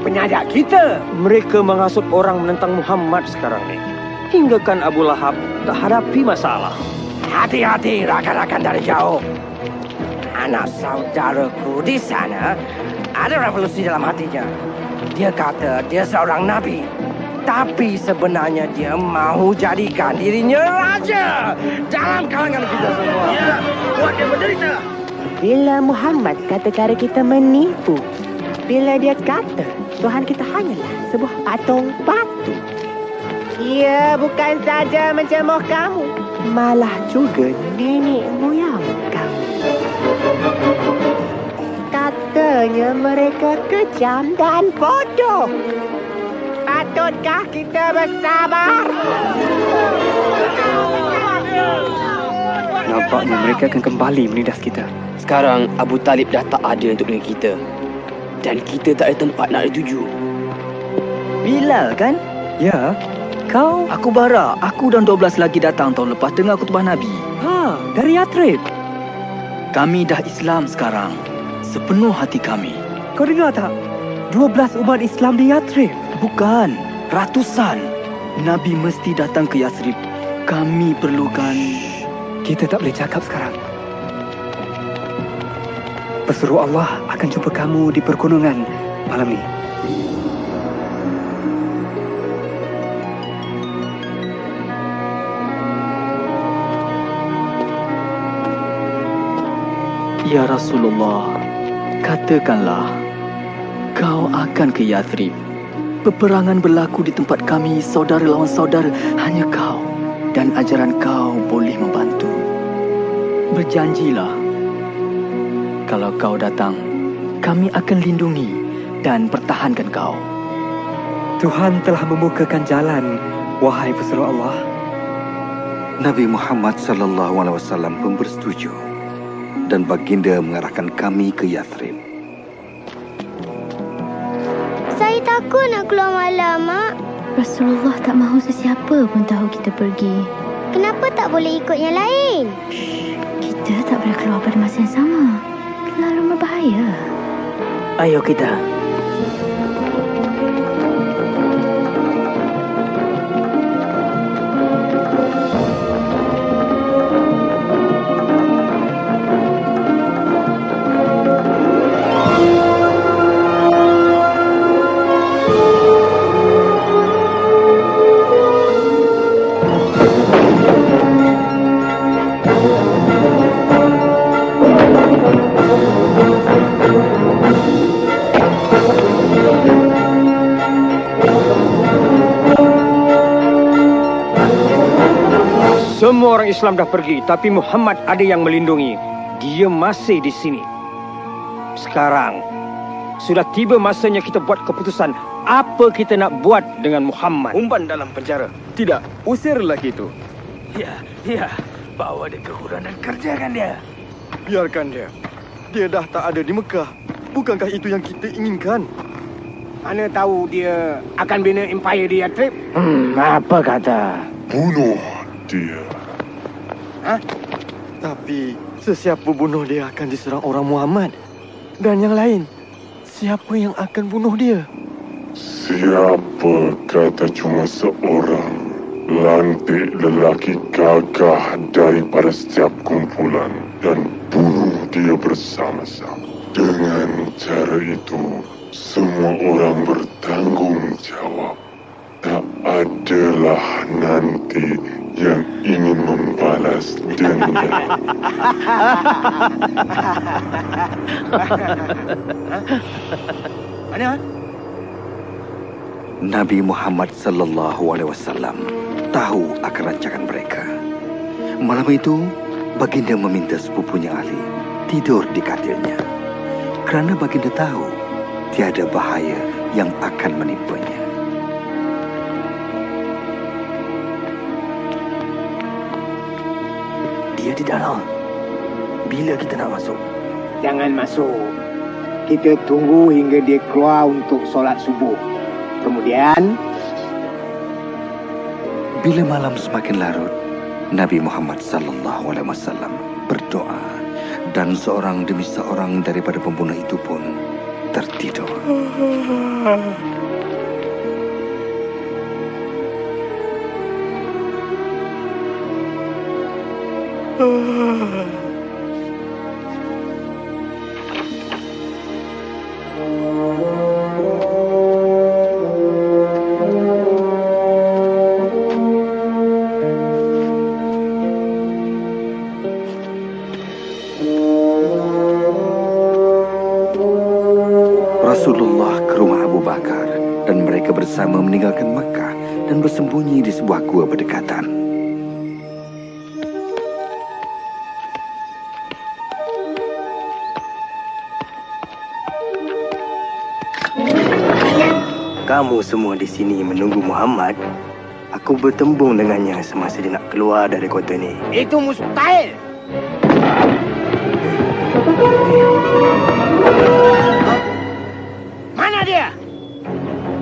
Penyajak kita. Mereka menghasut orang menentang Muhammad sekarang ni. Hinggakan Abu Lahab tak hadapi masalah. Hati-hati rakan-rakan dari jauh. Anak saudaraku di sana ada revolusi dalam hatinya. Dia kata dia seorang nabi. Tapi sebenarnya dia mahu jadikan dirinya raja dalam kalangan kita semua. Ya, buat dia menderita. Bila Muhammad kata cara kita menipu, bila dia kata Tuhan kita hanyalah sebuah patung batu, ia bukan saja mencemoh kamu, malah juga nenek moyang kamu. Katanya mereka kejam dan bodoh. Patutkah kita bersabar? Nampaknya mereka akan kembali menindas kita. Sekarang Abu Talib dah tak ada untuk dengan kita. Dan kita tak ada tempat nak dituju. Bilal kan? Ya. Kau? Aku Bara. Aku dan 12 lagi datang tahun lepas dengar khutbah Nabi. Ha, dari Yathrib. Kami dah Islam sekarang. Sepenuh hati kami. Kau dengar tak? 12 umat Islam di Yathrib. Bukan, ratusan. Nabi mesti datang ke Yathrib. Kami perlukan... Kita tak boleh cakap sekarang. Pesuruh Allah akan jumpa kamu di pergunungan malam ni. Ya Rasulullah, katakanlah, kau akan ke Yathrib. Peperangan berlaku di tempat kami, saudara lawan saudara, hanya kau dan ajaran kau boleh membantu. Berjanjilah, kalau kau datang, kami akan lindungi dan pertahankan kau. Tuhan telah membukakan jalan, wahai pesuruh Allah. Nabi Muhammad SAW pun bersetuju dan baginda mengarahkan kami ke Yathrib. Saya takut nak keluar malam, Mak. Rasulullah tak mahu sesiapa pun tahu kita pergi. Kenapa tak boleh ikut yang lain? Kita tak boleh keluar pada masa yang sama. Terlalu berbahaya. Ayo kita. Semua orang Islam dah pergi, tapi Muhammad ada yang melindungi. Dia masih di sini. Sekarang, sudah tiba masanya kita buat keputusan apa kita nak buat dengan Muhammad. Umpan dalam penjara. Tidak, usir lelaki itu. Ya. Bawa dia ke hutan dan kerjakan dia. Biarkan dia. Dia dah tak ada di Mekah. Bukankah itu yang kita inginkan? Mana tahu dia akan bina empire di Yathrib? Apa kata? Bunuh dia. Hah? Tapi sesiapa bunuh dia akan diserang orang Muhammad. Dan yang lain, siapa yang akan bunuh dia? Siapa kata cuma seorang lantik lelaki gagah daripada setiap kumpulan dan bunuh dia bersama-sama. Dengan cara itu, semua orang bertanggung jawab. Tak adalah nanti yang ingin membalas dendam. Mana? Nabi Muhammad sallallahu alaihi wasallam tahu akan rancangan mereka. Malam itu, baginda meminta sepupunya Ali tidur di katilnya. Kerana baginda tahu tiada bahaya yang akan menimpanya. Dia di dalam. Bila kita nak masuk? Jangan masuk. Kita tunggu hingga dia keluar untuk solat subuh. Kemudian, bila malam semakin larut, Nabi Muhammad sallallahu alaihi wasallam berdoa dan seorang demi seorang daripada pembunuh itu pun tertidur. Rasulullah ke rumah Abu Bakar dan mereka bersama meninggalkan Makkah dan bersembunyi di sebuah gua berdekatan. Kamu semua di sini menunggu Muhammad. Aku bertembung dengannya semasa dia nak keluar dari kota ni. itu mustahil. Mana dia?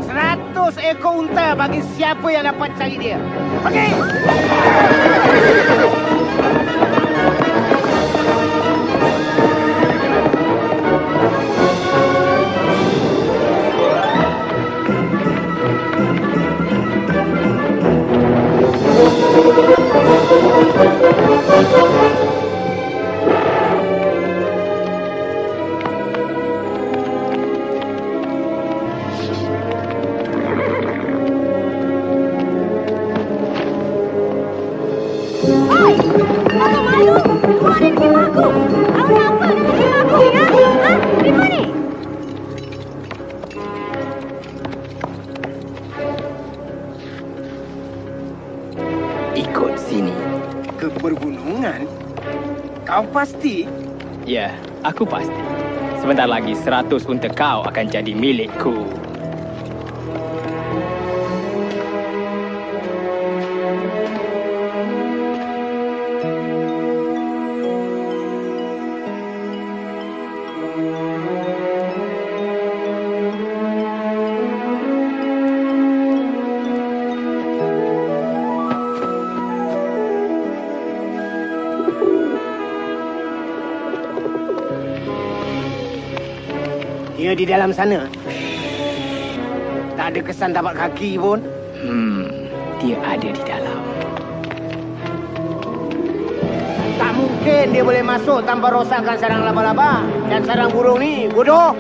100 ekor unta bagi siapa yang dapat cari dia. Pergi! Ikut sini. Ke pergunungan? Kau pasti? Ya, aku pasti. Sebentar lagi 100 unta kau akan jadi milikku. Dia di dalam sana. Tak ada kesan tapak kaki pun. Dia ada di dalam. Tak mungkin dia boleh masuk tanpa rosakkan sarang laba-laba dan sarang burung ni. Bodoh!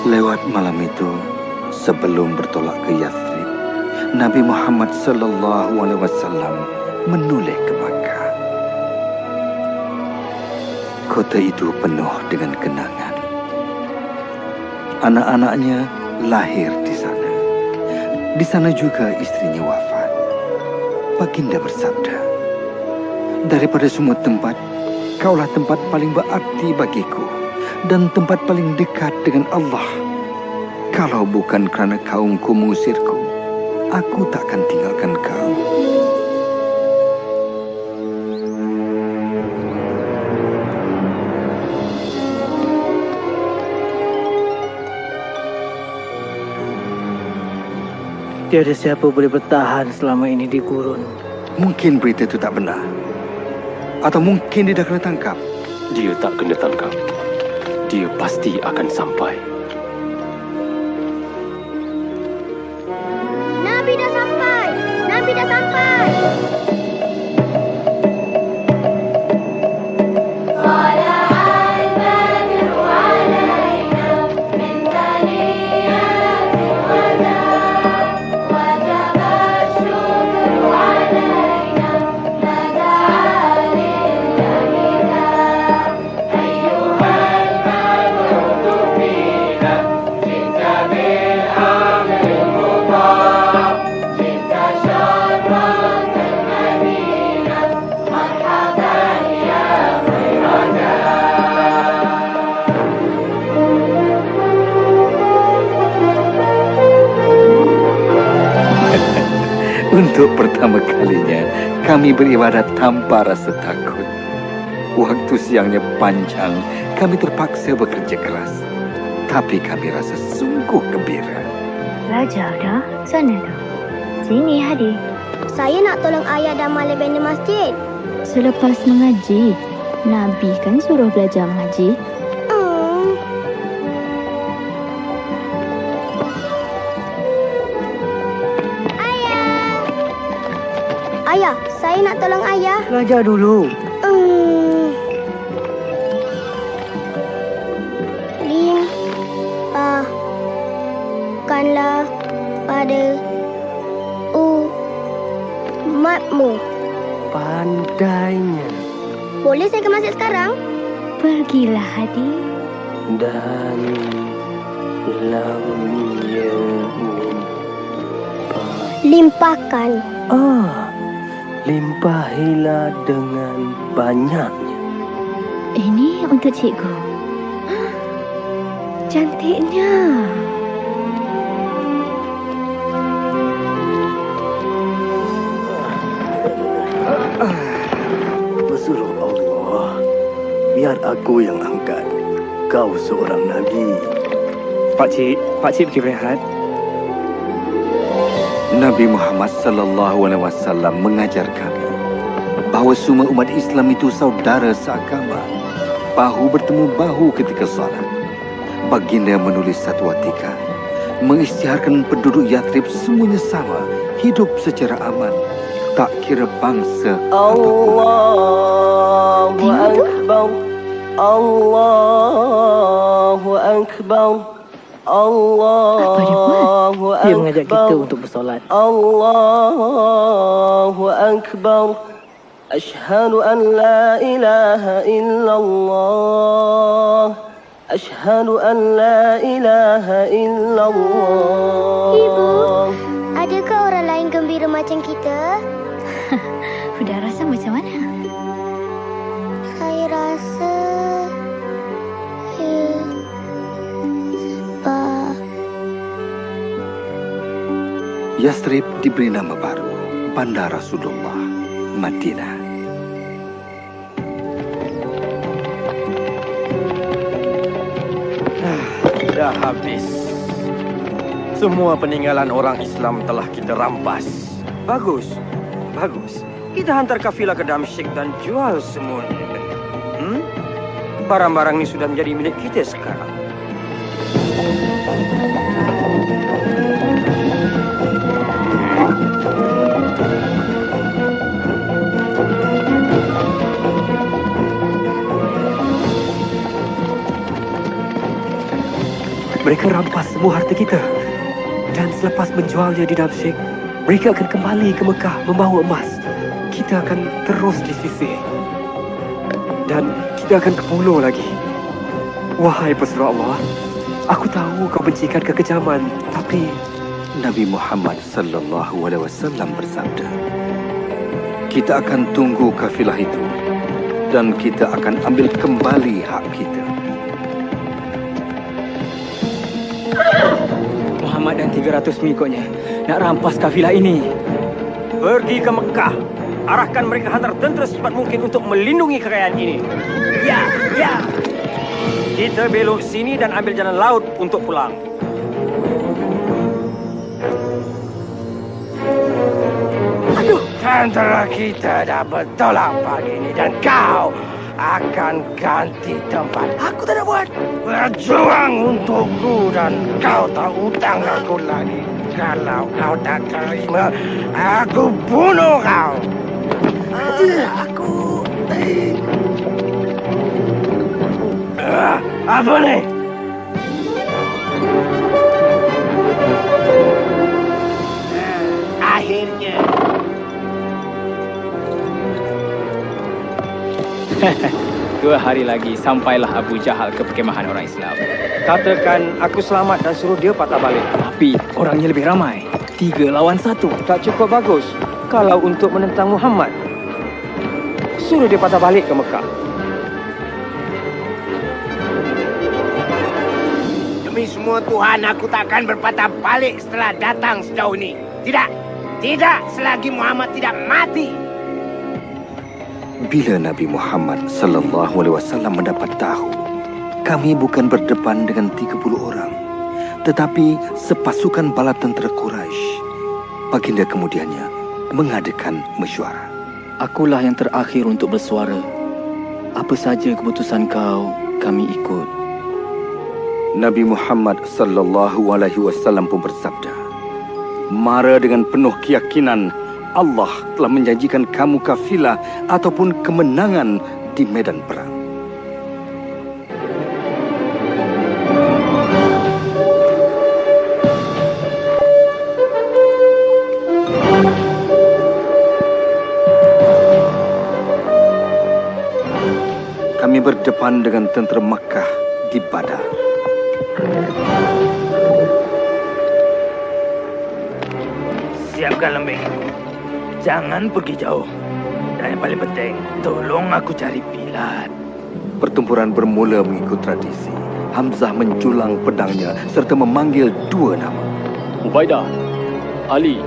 Lewat malam itu, sebelum bertolak ke Yathrib, Nabi Muhammad sallallahu alaihi wasallam menoleh ke Makkah. Kota itu penuh dengan kenangan. Anak-anaknya lahir di sana. Di sana juga istrinya wafat. Baginda bersabda, daripada semua tempat, kaulah tempat paling berarti bagiku dan tempat paling dekat dengan Allah. Kalau bukan kerana kaumku mengusirku, aku takkan tinggalkan kau. Tiada siapa boleh bertahan selama ini di gurun. Mungkin berita itu tak benar. Atau mungkin dia dah kena tangkap. Dia tak kena tangkap. Dia pasti akan sampai. Nabi dah sampai! Nabi dah sampai! Untuk pertama kalinya, kami beribadat tanpa rasa takut. Waktu siangnya panjang, kami terpaksa bekerja keras. Tapi kami rasa sungguh gembira. Belajar dah? Sana dah. Sini, Hadi. Saya nak tolong ayah dan Malik bina masjid. Selepas mengaji, Nabi kan suruh belajar mengaji. Ayah, saya nak tolong ayah. Belajar dulu. Limpahkanlah pada umatmu. Pandainya. Boleh saya ke masjid sekarang? Pergilah, Hadi. Dan lamnya limpahkan. Limpahilah dengan banyaknya. Ini untuk cikgu. Cantiknya. Bersuruh Allah, biar aku yang angkat. Kau seorang Nabi. Pakcik pergi berehat. Nabi Muhammad sallallahu alaihi wasallam mengajar kami bahawa semua umat Islam itu saudara seagama, bahu bertemu bahu ketika salat. Baginda menulis satu watika mengisytiharkan penduduk Yathrib semuanya sama, hidup secara aman, tak kira bangsa Allahu Akbar. Allahu Akbar. Allahu Akbar. Dia mengajak kita untuk bersolat. Allahu Akbar. Ashhadu an la ilaha illallah. Ashhadu an la ilaha illallah. Ibu, adakah orang lain gembira macam kita? Sudah rasa macam mana? Saya rasa Yathrib diberi nama baru, Bandar Rasulullah, Madinah. Dah habis. Semua peninggalan orang Islam telah kita rampas. Bagus. Kita hantar kafilah ke Damsyik dan jual semuanya. Barang-barang ini sudah menjadi milik kita sekarang. Mereka rampas semua harta kita. Dan selepas menjualnya di Damsyik, mereka akan kembali ke Mekah membawa emas. Kita akan terus disisih. Dan kita akan ke pulau lagi. Wahai pesuruh Allah, aku tahu kau bencikan kekejaman, tapi Nabi Muhammad sallallahu alaihi wasallam bersabda, kita akan tunggu kafilah itu dan kita akan ambil kembali hak kita. Muhammad dan 300 pengikutnya nak rampas kafilah ini. Pergi ke Mekah. Arahkan mereka hantar tentera secepat mungkin untuk melindungi kekayaan ini. Ya, ya. Kita belok sini dan ambil jalan laut untuk pulang. Tentera kita dah bertolak pagi ini dan kau akan ganti tempat. Aku tak nak buat. Berjuang untukku dan kau tak hutang aku lagi. Kalau kau tak terima, aku bunuh kau. Apa ni? Akhirnya. Dua hari lagi sampailah Abu Jahal ke perkemahan orang Islam. Katakan aku selamat dan suruh dia patah balik. Tapi orangnya lebih ramai. 3 lawan 1. Tak cukup bagus. Kalau untuk menentang Muhammad, suruh dia patah balik ke Mekah. Demi semua Tuhan, aku takkan berpatah balik setelah datang sejauh ini. Tidak. Tidak selagi Muhammad tidak mati. Bila Nabi Muhammad sallallahu alaihi wasallam mendapat tahu, kami bukan berdepan dengan 30 orang, tetapi sepasukan bala tentera Quraisy. Baginda kemudiannya mengadakan mesyuarat. Akulah yang terakhir untuk bersuara. Apa saja keputusan kau, kami ikut. Nabi Muhammad sallallahu alaihi wasallam pun bersabda, mara dengan penuh keyakinan Allah telah menjanjikan kamu kafilah ataupun kemenangan di medan perang. Kami berdepan dengan tentera Makkah di Badar. Siapkan lembing. Jangan pergi jauh. Dan yang paling penting, tolong aku cari Bilal. Pertempuran bermula mengikut tradisi. Hamzah menjulang pedangnya serta memanggil 2 nama. Ubaidah, Ali.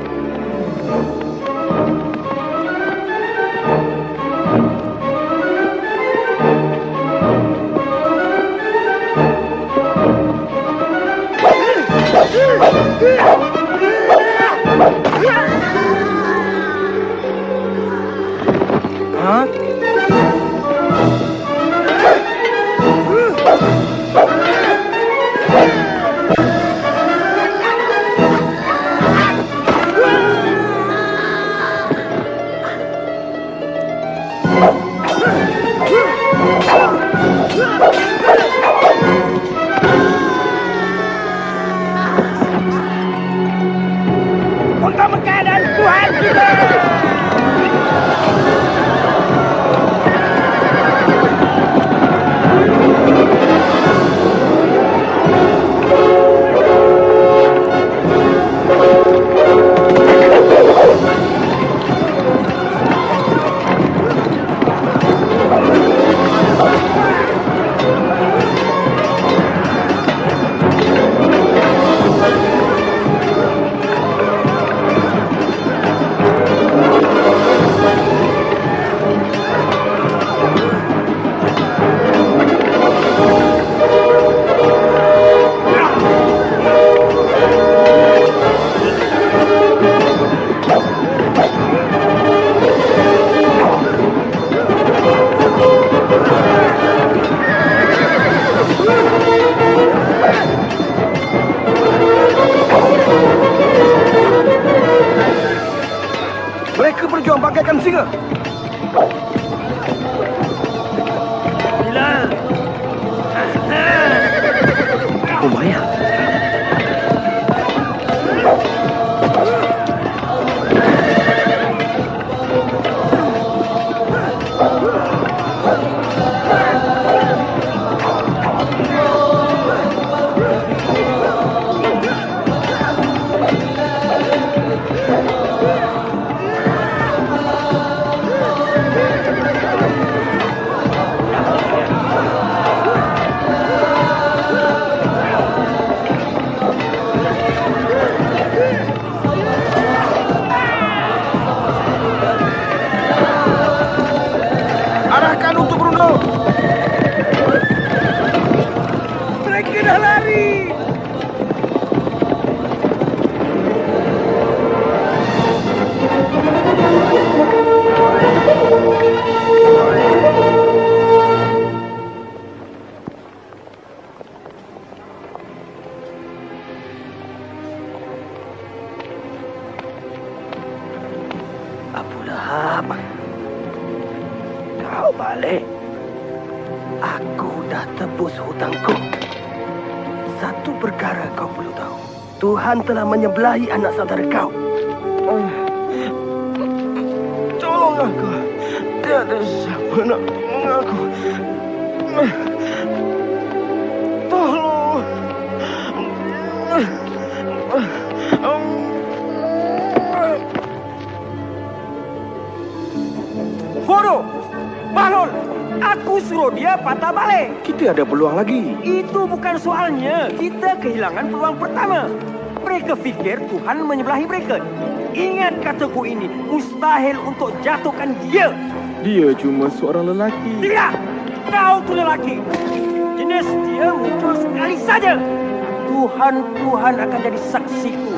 Untuk Mekah dan Tuhan kita. Mereka berjuang bagaikan singa. Bilal. Umayyah. balik. Aku dah tebus hutangku. Satu perkara kau perlu tahu. Tuhan telah menyebelahi anak saudara kau. Tolong aku. Tiada siapa nak tolong aku. Tolong. Bodoh! Bahlul! Aku suruh dia patah balik. Kita ada peluang lagi. Itu bukan soalnya. Kita kehilangan peluang pertama. Mereka fikir Tuhan menyebelahi mereka. Ingat kataku ini, mustahil untuk jatuhkan dia. Dia cuma seorang lelaki. Tidak! Kau tu lelaki. Jenis dia muncul sekali saja. Tuhan akan jadi saksiku.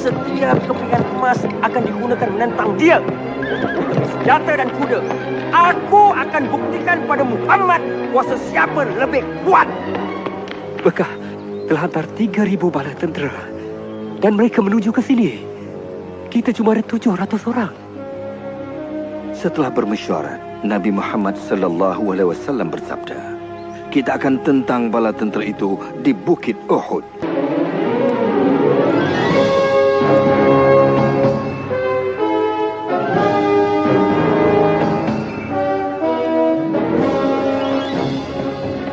Setiap kepingan emas akan digunakan menentang dia. Senjata dan kuda. Aku akan buktikan pada Muhammad kuasa siapa lebih kuat. Bekah telah hantar 3,000 bala tentera dan mereka menuju ke sini. Kita cuma ada 700 orang. Setelah bermesyuarat, Nabi Muhammad SAW bersabda, kita akan tentang bala tentera itu di Bukit Uhud.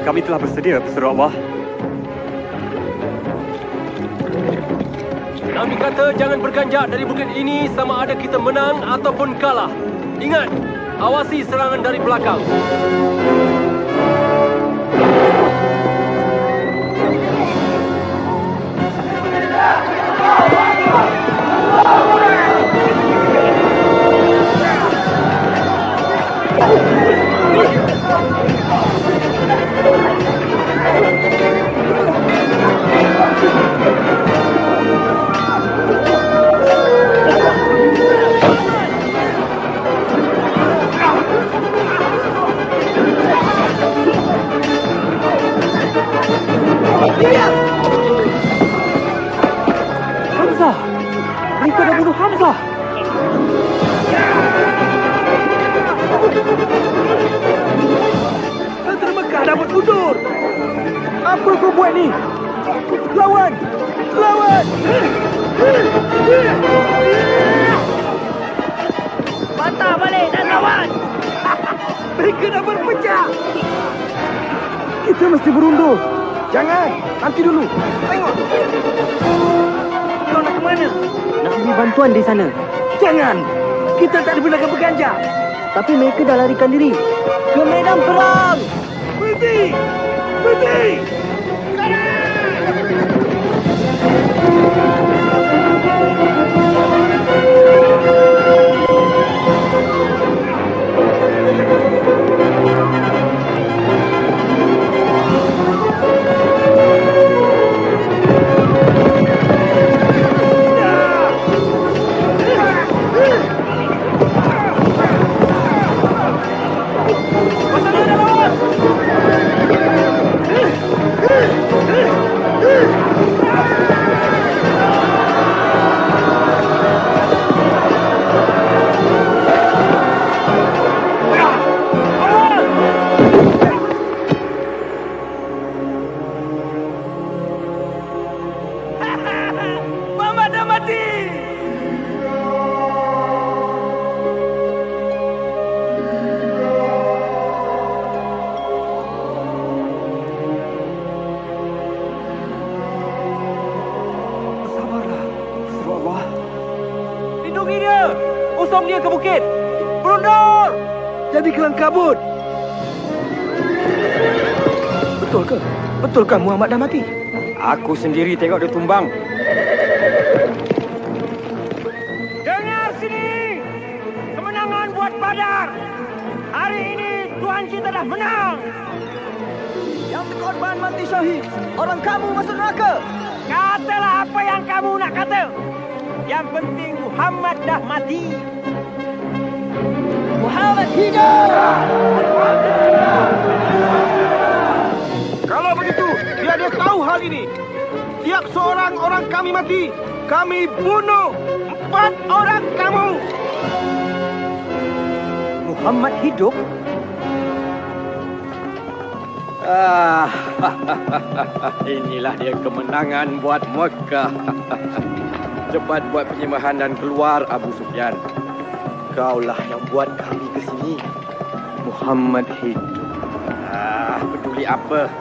Kami telah bersedia, Pesuruh Allah. Nabi kata jangan berganjak dari bukit ini sama ada kita menang ataupun kalah. Ingat, awasi serangan dari belakang. Hamzah! Mereka dah bunuh Hamzah! Tentera Mekah dapat mundur. Apa kau buat ni? Lawan! Lawan! Patah balik dan lawan! Mereka dah berpecah! Kita mesti berundur. Jangan! Nanti dulu. Tengok! Kau nak ke mana? Nak beri bantuan di sana. Jangan! Kita tak dibenarkan berganjak. Tapi mereka dah larikan diri. Ke medan perang! Berhenti! Berhenti! Usung dia ke bukit. Berundur! Jadi kelang kabut. Betul ke? Betulkah Muhammad dah mati? Aku sendiri tengok dia tumbang. Dengar sini! Kemenangan buat Badar! Hari ini Tuhan kita dah menang! Yang berkorban mati syahid. Orang kamu masuk neraka. Katalah apa yang kamu nak kata. Yang penting Muhammad dah mati. Muhammad hidup! Kalau begitu, biar dia tahu hal ini. Tiap seorang orang kami mati, kami bunuh 4 orang kamu. Muhammad hidup? Inilah dia kemenangan buat Mekah. Cepat buat penyembahan dan keluar Abu Sufyan. Kaulah yang buat kami ke sini. Muhammad hidup. Peduli apa?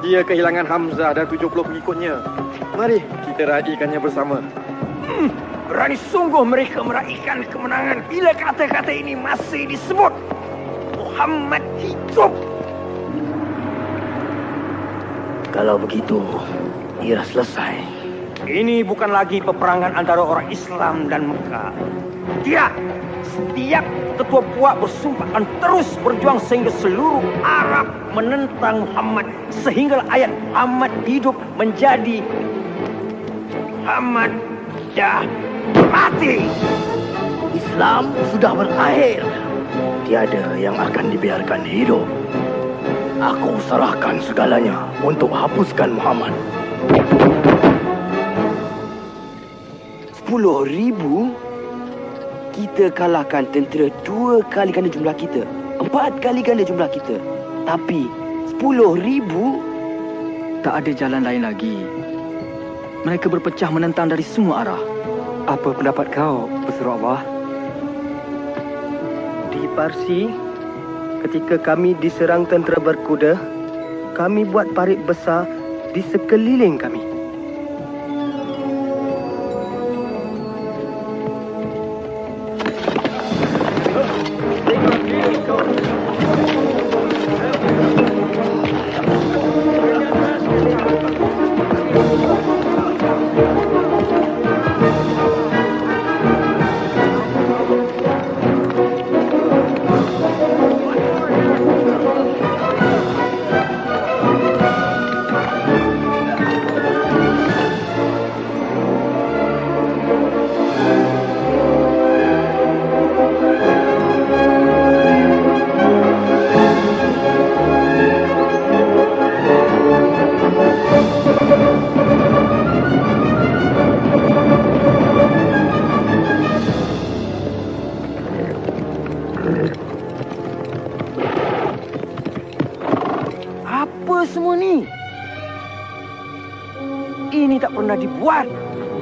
Dia kehilangan Hamzah dan 70 pengikutnya. Mari kita raikannya bersama. Berani sungguh mereka meraihkan kemenangan bila kata-kata ini masih disebut. Muhammad hidup. Kalau begitu, ia selesai. Ini bukan lagi peperangan antara orang Islam dan Mekah. Tidak. Setiap ketua puak bersumpah akan terus berjuang sehingga seluruh Arab menentang Muhammad. Sehingga ayat Muhammad hidup menjadi Muhammad dah mati. Islam sudah berakhir. Tiada yang akan dibiarkan hidup. Aku serahkan segalanya untuk hapuskan Muhammad. 10,000? Kita kalahkan tentera 2 kali ganda jumlah kita, 4 kali ganda jumlah kita. Tapi 10,000? Tak ada jalan lain lagi. Mereka berpecah menentang dari semua arah. Apa pendapat kau, Pesuruh Allah? Di Parsi, ketika kami diserang tentera berkuda, kami buat parit besar di sekeliling kami.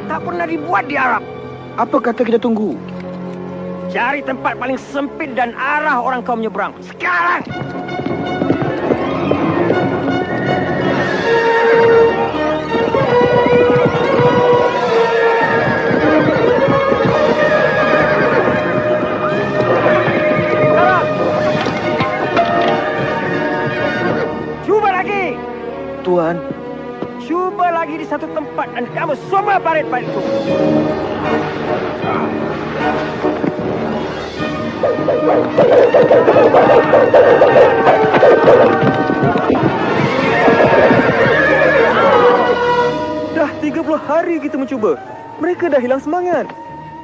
Tak pernah dibuat di Arab. Apa kata kita tunggu? Cari tempat paling sempit dan arah orang kau menyeberang. Sekarang! Cuba lagi! Tuan. Cuba lagi di satu tempat dan kamu semua parit-parit itu. Dah 30 hari kita mencuba. Mereka dah hilang semangat.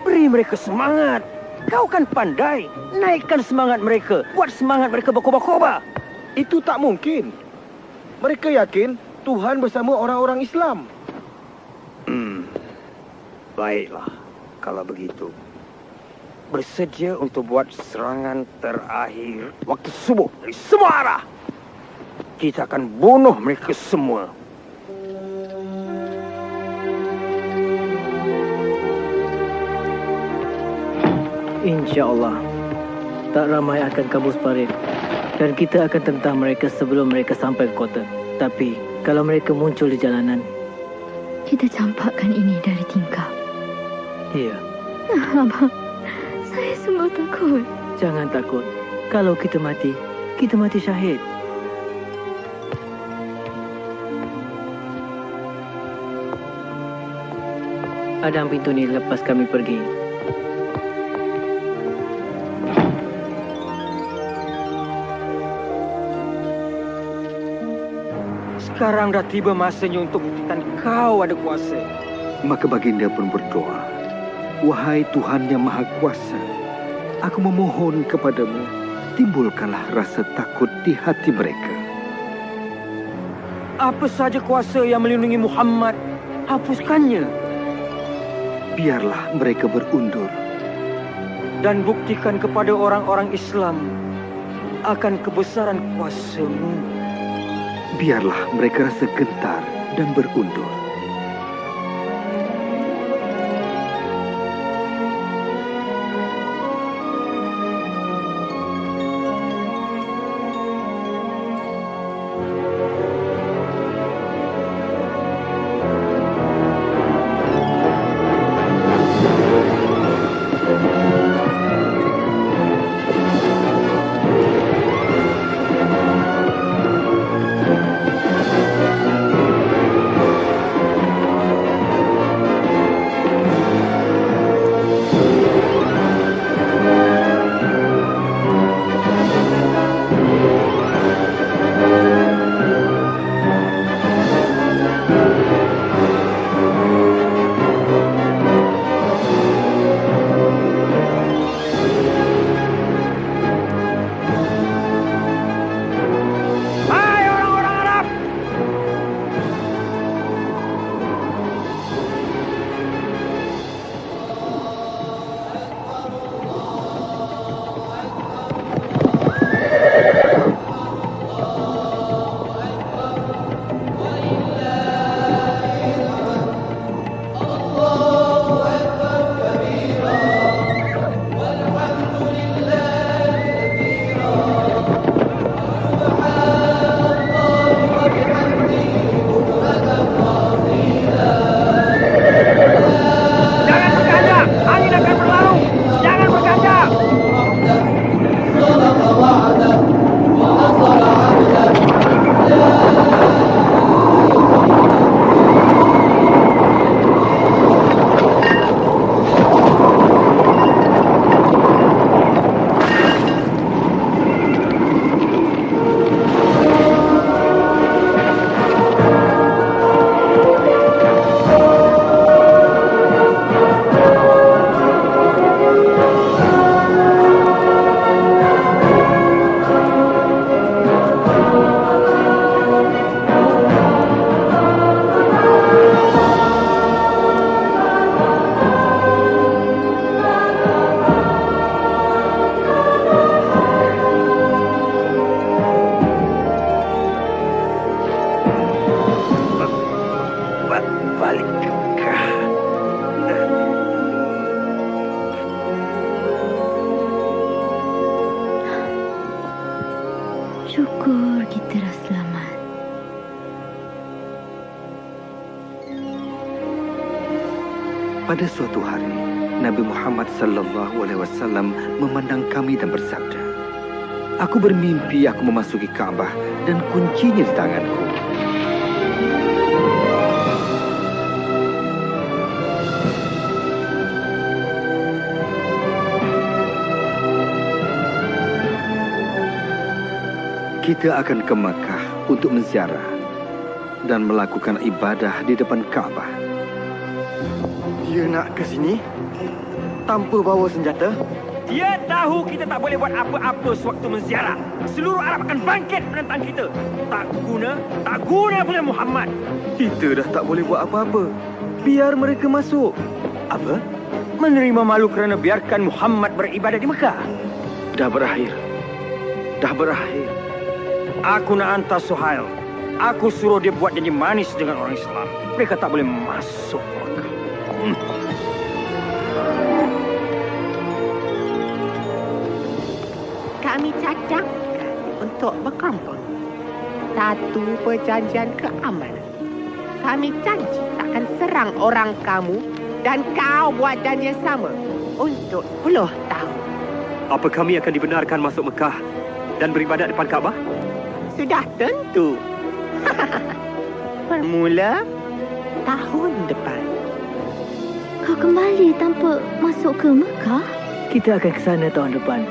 Beri mereka semangat. Kau kan pandai. Naikkan semangat mereka. Buat semangat mereka berkobar-kobar. Itu tak mungkin. Mereka yakin Tuhan bersama orang-orang Islam. Baiklah, kalau begitu. Bersedia untuk buat serangan terakhir waktu subuh dari semua arah. Kita akan bunuh mereka semua. InsyaAllah, tak ramai akan kabus parit. Dan kita akan tentang mereka sebelum mereka sampai ke kota. Tapi, kalau mereka muncul di jalanan, kita campakkan ini dari tingkap. Ya. Abang, saya sungguh takut. Jangan takut. Kalau kita mati syahid. Hadang pintu ni lepas kami pergi. Sekarang dah tiba masanya untuk buktikan kau ada kuasa. Maka baginda pun berdoa, wahai Tuhan yang Maha Kuasa, aku memohon kepadamu, timbulkanlah rasa takut di hati mereka. Apa saja kuasa yang melindungi Muhammad, hapuskannya. Biarlah mereka berundur. Dan buktikan kepada orang-orang Islam akan kebesaran kuasamu. biarlah mereka rasa gentar dan berundur. Syukur kita dah selamat. Pada suatu hari, Nabi Muhammad SAW memandang kami dan bersabda, "Aku bermimpi aku memasuki Kaabah dan kuncinya di tanganku. Kita akan ke Mekah untuk menziarah dan melakukan ibadah di depan Kaabah." Dia nak ke sini tanpa bawa senjata? Dia tahu kita tak boleh buat apa-apa sewaktu menziarah. Seluruh Arab akan bangkit menentang kita. Tak guna punya Muhammad. Kita dah tak boleh buat apa-apa. Biar mereka masuk. Apa? Menerima malu kerana biarkan Muhammad beribadah di Mekah? Dah berakhir. Aku nak hantar Suhail. Aku suruh dia buat janji manis dengan orang Islam. Mereka tak boleh masuk Mekah. Kami cadangkan untuk berkampung. Satu perjanjian keamanan. Kami janji takkan serang orang kamu dan kau buat janji yang sama untuk 10 tahun. Apa kami akan dibenarkan masuk Mekah dan beribadat depan Kaabah? Sudah tentu. Bermula tahun depan. Kau kembali tanpa masuk ke Mekah? Kita akan ke sana tahun depan.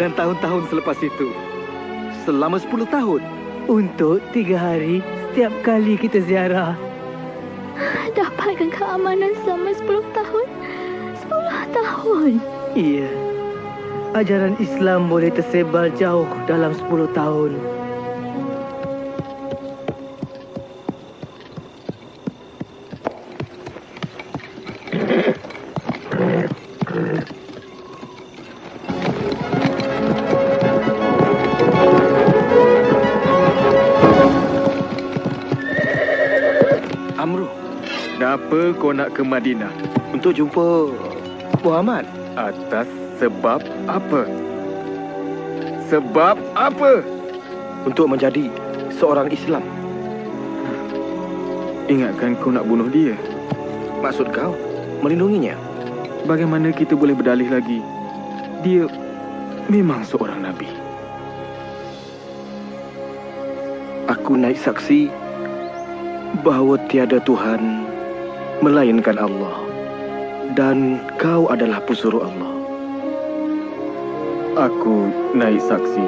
Dan tahun-tahun selepas itu. Selama 10 tahun. Untuk 3 hari setiap kali kita ziarah. Dapatkan keamanan selama 10 tahun. 10 tahun. Iya. Ajaran Islam boleh tersebar jauh dalam 10 tahun. kau nak ke Madinah? Untuk jumpa Muhammad. Atas sebab apa? Sebab apa? Untuk menjadi seorang Islam. Ingatkan kau nak bunuh dia. Maksud kau melindunginya? Bagaimana kita boleh berdalih lagi? Dia memang seorang Nabi. Aku naik saksi bahawa tiada Tuhan melainkan Allah. Dan kau adalah pesuruh Allah. Aku naik saksi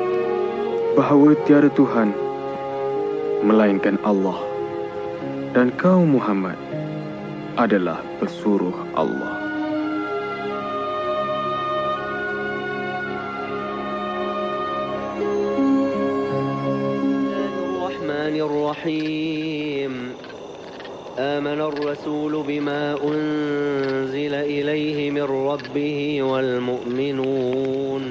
bahawa tiada Tuhan melainkan Allah. Dan kau Muhammad adalah pesuruh Allah. Bismillahirrahmanirrahim. آمن الرسول بما أنزل إليه من ربه والمؤمنون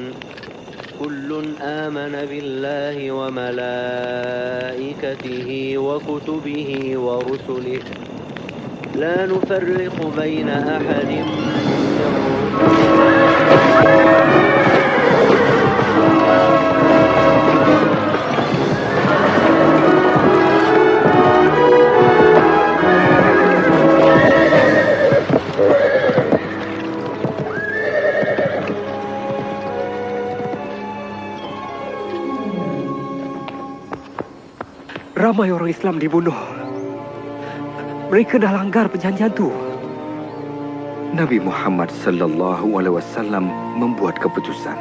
كل آمن بالله وملائكته وكتبه ورسله لا نفرق بين أحد من Ramai orang Islam dibunuh. Mereka dah langgar perjanjian tu. Nabi Muhammad sallallahu alaihi wasallam membuat keputusan.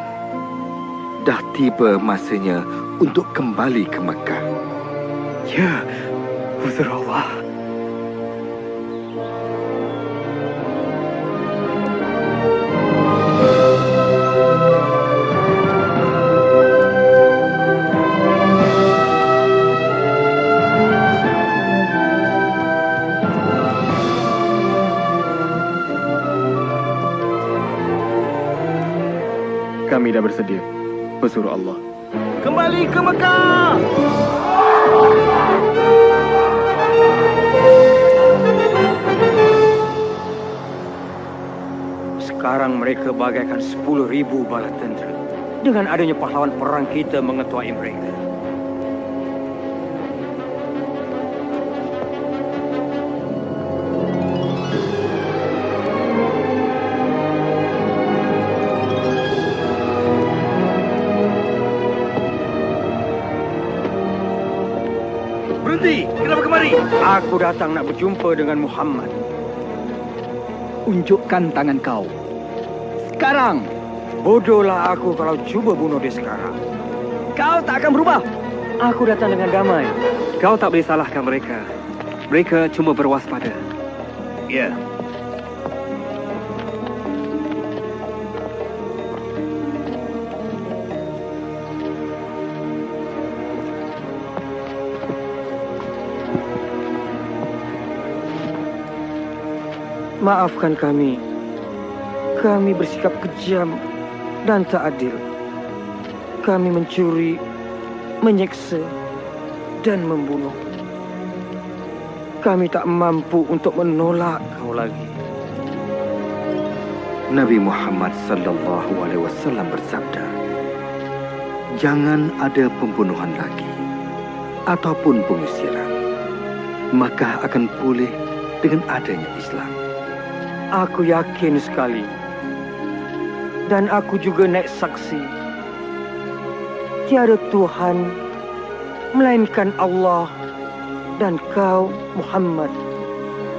Dah tiba masanya untuk kembali ke Mekah. Ya, huzur Allah. Kami dah bersedia, pesuruh Allah. Kembali ke Mekah! Sekarang mereka bagaikan 10,000 bala tentera. Dengan adanya pahlawan perang kita mengetuai mereka. Berhenti! Kenapa kemari? Aku datang nak berjumpa dengan Muhammad. Unjukkan tangan kau. Sekarang! Bodohlah aku kalau cuba bunuh dia sekarang. Kau tak akan berubah. Aku datang dengan damai. Kau tak boleh salahkan mereka. Mereka cuma berwaspada. Ya. Maafkan kami. Kami bersikap kejam dan tak adil. Kami mencuri, menyeksa, dan membunuh. Kami tak mampu untuk menolak kau lagi. Nabi Muhammad sallallahu alaihi wasallam bersabda, jangan ada pembunuhan lagi ataupun pengusiran, maka akan pulih dengan adanya Islam. Aku yakin sekali. Dan aku juga naik saksi. Tiada Tuhan melainkan Allah, dan kau Muhammad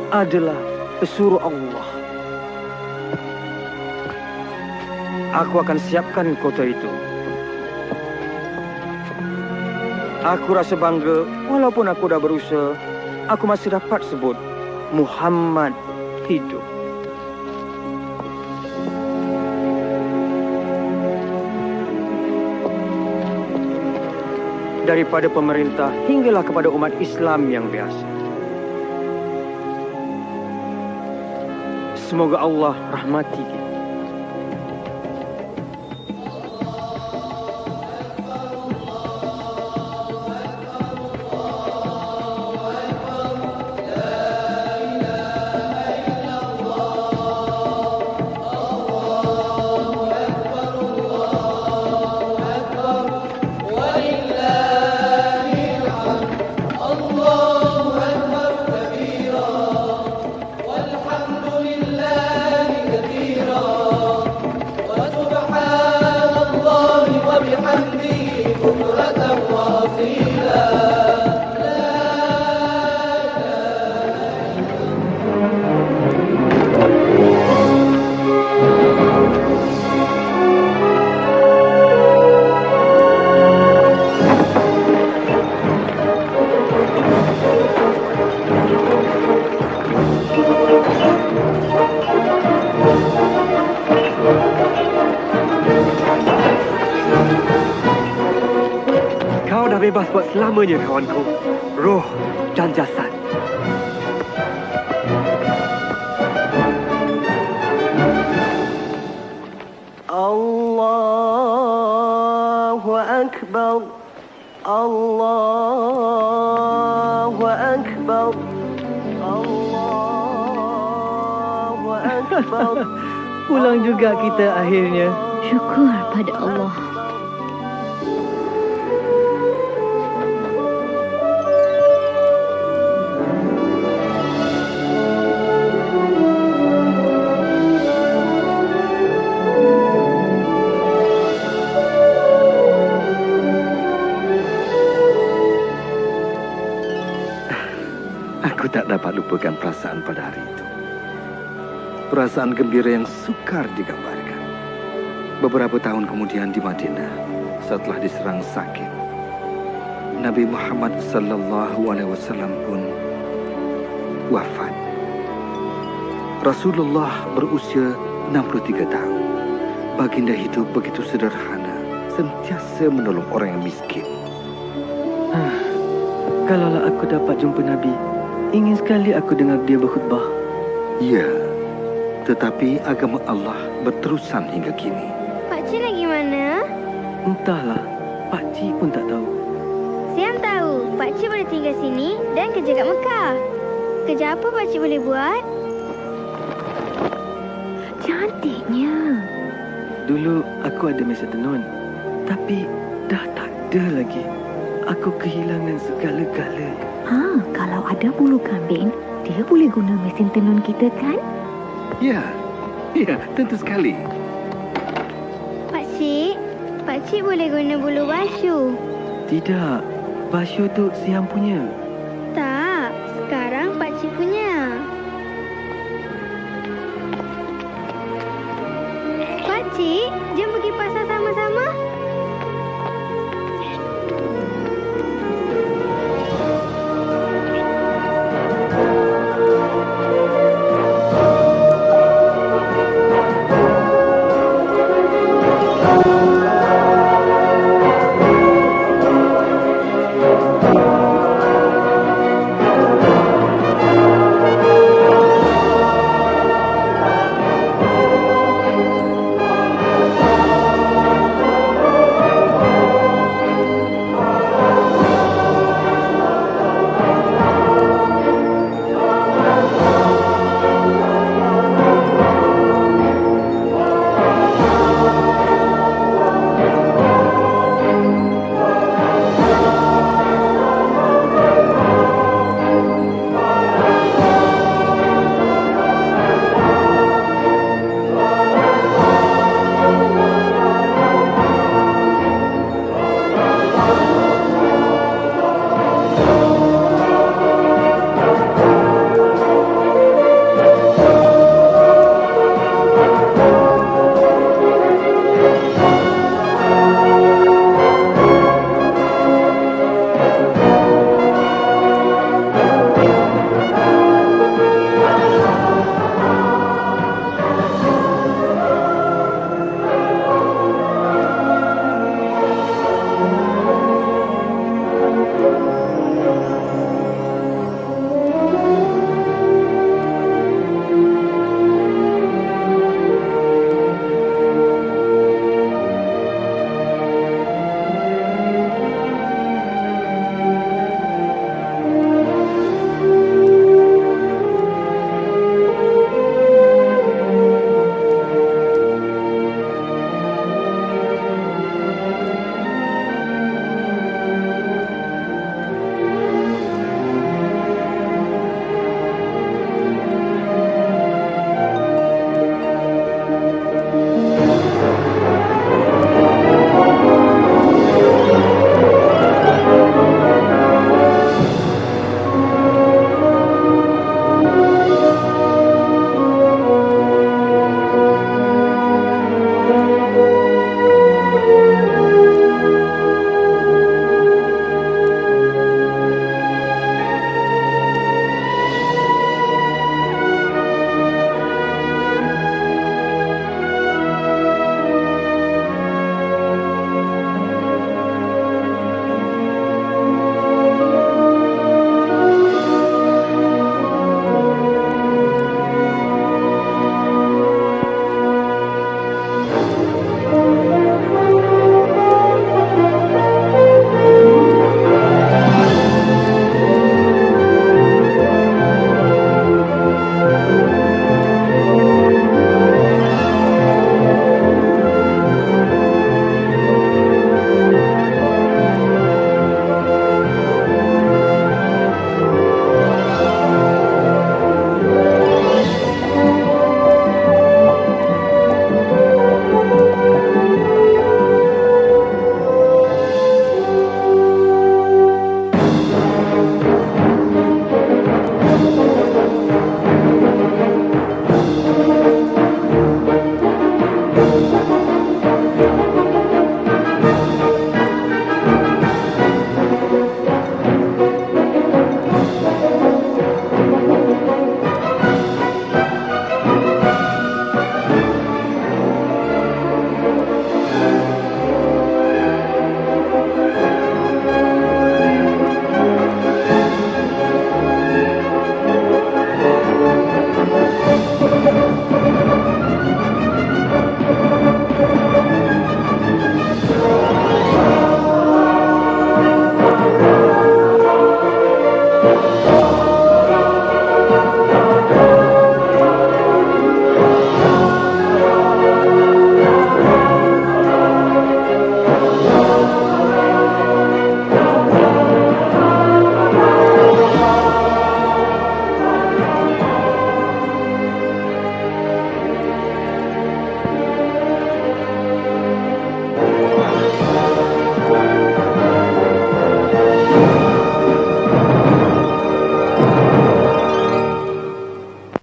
adalah pesuruh Allah. Aku akan siapkan kota itu. Aku rasa bangga walaupun aku dah berusaha, aku masih dapat sebut Muhammad hidup. Daripada pemerintah hinggalah kepada umat Islam yang biasa. Semoga Allah rahmati kita. bebas buat selamanya, kawanku. Roh dan jasad. Allahu Akbar. Allahu Akbar. Allahu Akbar. Pulang juga kita akhirnya. Syukur pada Allah. Aku tak dapat lupakan perasaan pada hari itu. Perasaan gembira yang sukar digambarkan. Beberapa tahun kemudian di Madinah, setelah diserang sakit, Nabi Muhammad sallallahu alaihi wasallam pun wafat. Rasulullah berusia 63 tahun. Baginda hidup begitu sederhana, sentiasa menolong orang yang miskin. Kalaulah aku dapat jumpa Nabi, ingin sekali aku dengar dia berkhutbah. Ya, tetapi agama Allah berterusan hingga kini. Pakcik lagi mana? Entahlah, Pakcik pun tak tahu. Siang tahu, Pakcik boleh tinggal sini dan kerja kat Mekah. Kerja apa Pakcik boleh buat? Cantiknya. Dulu aku ada mesin tenun, tapi dah tak ada lagi. Aku kehilangan segala-galanya. Kalau ada bulu kambing, dia boleh guna mesin tenun kita kan? Ya, tentu sekali. Pakcik boleh guna bulu basyu. Tidak, basyu tu Siam punya. Tak, sekarang Pakcik punya.